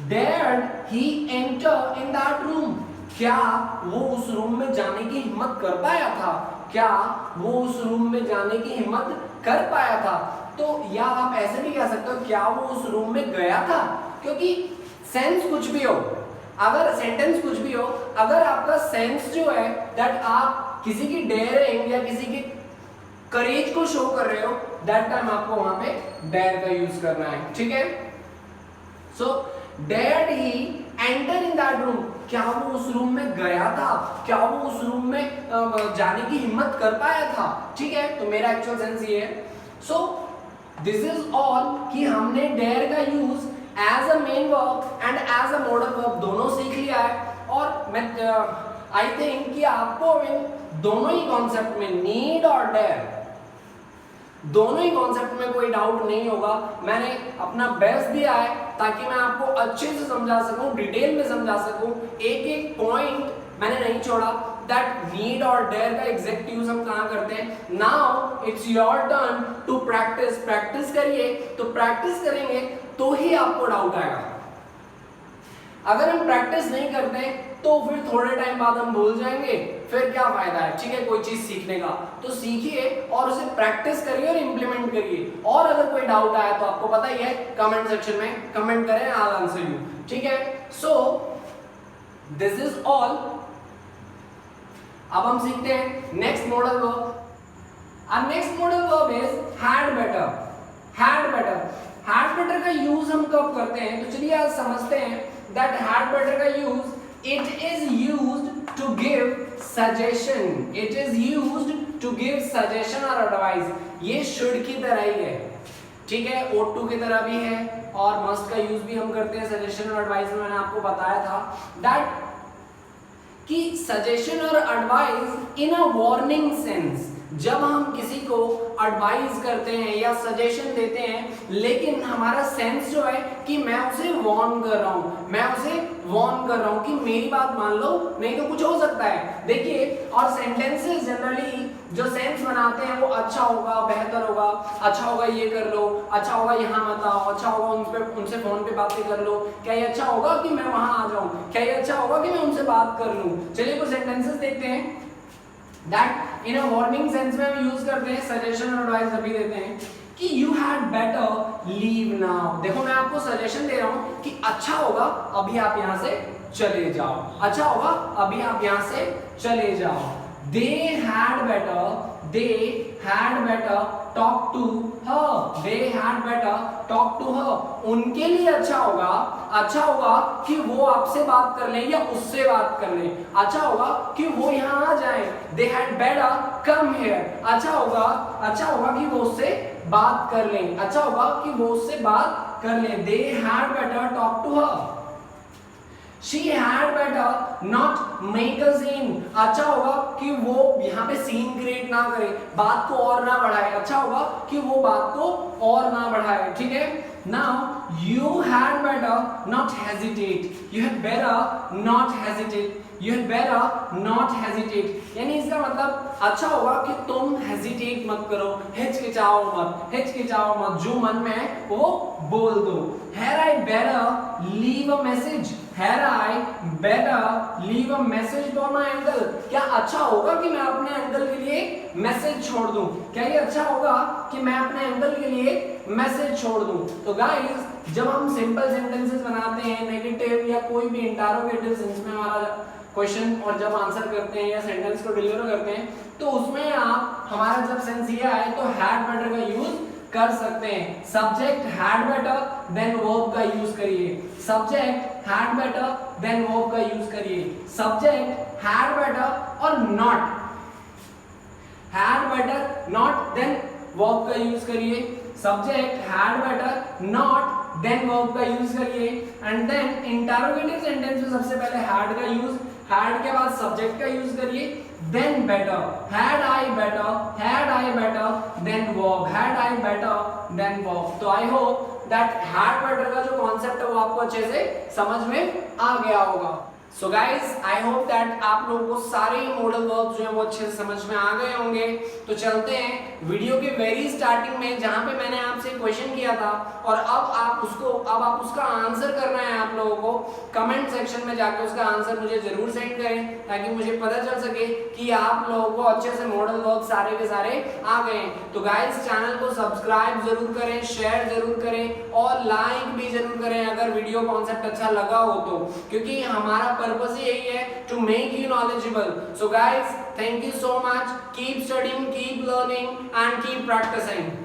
dared he enter in that room, क्या वो उस रूम में जाने की हिम्मत कर पाया था, क्या वो उस रूम में जाने की हिम्मत कर पाया था। तो या आप ऐसे भी कह सकते हो क्या वो उस रूम में गया था, क्योंकि सेंस कुछ भी हो, अगर सेंटेंस कुछ भी हो, अगर आपका सेंस जो है दैट आप किसी की डेयरिंग या किसी की करेज को शो कर रहे हो, दैट टाइम आपको वहां पे डेयर का यूज करना है, ठीक है। So dared he enter in that room, क्या वो उस रूम में गया था, क्या वो उस रूम में जाने की हिम्मत कर पाया था, ठीक है। तो मेरा एक्चुअल सेंस ये है। सो दिस इज ऑल कि हमने डेयर का use as a main verb and as a model verb दोनों सीख लिया है। और मैं आई थिंक कि आपको इन दोनों ही कॉन्सेप्ट में, नीड और डेयर, दोनों ही कॉन्सेप्ट में कोई डाउट नहीं होगा। मैंने अपना बेस्ट दिया है ताकि मैं आपको अच्छे से समझा सकूं, डिटेल में समझा सकूं, एक एक पॉइंट मैंने नहीं छोड़ा। दैट नीड और डेयर का एग्जैक्ट यूज हम कहां करते हैं। Now it's your turn to practise, practice करिए। तो प्रैक्टिस करेंगे तो ही आपको डाउट आएगा। अगर हम प्रैक्टिस नहीं करते तो फिर थोड़े टाइम बाद हम भूल जाएंगे, फिर क्या फायदा है, ठीक है, कोई चीज सीखने का। तो सीखिए और उसे प्रैक्टिस करिए और इंप्लीमेंट करिए। और अगर कोई डाउट आया तो आपको पता ही है, कमेंट सेक्शन में कमेंट करें, आई विल आंसर यू, ठीक है। सो दिस इज ऑल। अब हम सीखते हैं नेक्स्ट मॉडल वर्ब। और next model verb is had better. Had better, had better का यूज हम कब करते हैं, तो चलिए आज समझते हैं दैट हैड बेटर का use, it is used to give suggestion, it is used to give suggestion or advice। ये should की तरह ही है, ठीक है, ought to की तरह भी है, और must का यूज भी हम करते हैं suggestion और advice में। मैंने आपको बताया था that कि suggestion और advice in a warning sense, जब हम किसी को एडवाइस करते हैं या सजेशन देते हैं, लेकिन हमारा सेंस जो है कि मैं उसे वार्न कर रहा हूं, मैं उसे वार्न कर रहा हूं कि मेरी बात मान लो, नहीं तो कुछ हो सकता है। देखिए, और सेंटेंसेस जनरली जो सेंस बनाते हैं वो अच्छा होगा, बेहतर होगा, अच्छा होगा ये कर लो, अच्छा होगा यहाँ मत आओ, अच्छा होगा उनसे फोन पे बातें कर लो, क्या ये अच्छा होगा कि मैं वहां आ जाऊं, क्या ये अच्छा होगा कि मैं उनसे बात कर लूं। चलिए कुछ सेंटेंसेस देखते हैं that in a warning sense में हम यूज करते हैं, सजेशन और एडवाइस अभी देते हैं कि you had better leave now. देखो मैं आपको सजेशन दे रहा हूं कि अच्छा होगा अभी आप यहां से चले जाओ, अच्छा होगा अभी आप यहां से चले जाओ। They had better talk to her, they had better talk to her. उनके लिए अच्छा होगा कि वो आपसे बात कर लें या उससे बात कर लें, अच्छा होगा कि वो यहाँ आ जाए। दे हैड बेटर कम हियर, अच्छा होगा कि वो उससे बात कर लें, अच्छा होगा कि वो उससे बात कर लें। They had better talk to her. She had better not make a scene, अच्छा होगा कि वो यहाँ पे सीन क्रिएट ना करे, बात को और ना बढ़ाए, अच्छा होगा कि वो बात को और ना बढ़ाए, ठीक है। Now you had better not hesitate, you had better not hesitate, you had better not hesitate, यानी इसका मतलब अच्छा होगा कि तुम हेजिटेट मत करो, हिचकिचाओ मत, जो मन में है वो बोल दो। Had I better leave a message, had I better leave a message for my uncle, क्या अच्छा होगा कि मैं अपने अंकल के लिए मैसेज छोड़ दूं, क्या ये अच्छा होगा कि मैं अपने अंकल के लिए मैसेज छोड़ दूं। तो गाइस, जब हम सिंपल सेंटेंसेस बनाते हैं, नेगेटिव या कोई भी इंटरोगेटिव सेंस में हमारा क्वेश्चन और जब आंसर करते हैं या सेंटेंस को डिलीवर करते हैं, तो उसमें आप हमारा जब सेंस ये आए तो हैड बेटर का यूज कर सकते हैं। Subject had better then verb का यूज करिए, subject had better then verb का यूज करिए, सब्जेक्ट हैड बेटर और not, had better not then verb का यूज करिए, subject had better not then verb का यूज करिए। एंड देन इंटरोगेटिव सेंटेंस में सबसे पहले हैड का यूज, हैड के बाद सब्जेक्ट का यूज करिए, then better, had I better then verb, had I better then verb. तो I hope that had better का जो कॉन्सेप्ट है वो आपको अच्छे से समझ में आ गया होगा। So guys I hope that आप लोगों को सारे मॉडल वर्ब्स जो है वो अच्छे से समझ में आ गए होंगे। तो चलते हैं वीडियो के वेरी स्टार्टिंग में जहां पे मैंने आपसे क्वेश्चन किया था और अब आप उसका आंसर करना है आप लोगों को। कमेंट सेक्शन में जाकर उसका आंसर मुझे जरूर सेंड करें ताकि मुझे पता चल सके कि आप लोगों को अच्छे से मॉडल वर्ब सारे के सारे आ गए हैं। तो गाइज चैनल को सब्सक्राइब जरूर करें, शेयर जरूर करें और लाइक भी जरूर करें अगर वीडियो कॉन्सेप्ट अच्छा लगा हो तो, क्योंकि हमारा पर्पस ही यही है to make you knowledgeable. So guys thank you so much, keep studying, keep learning and keep practising.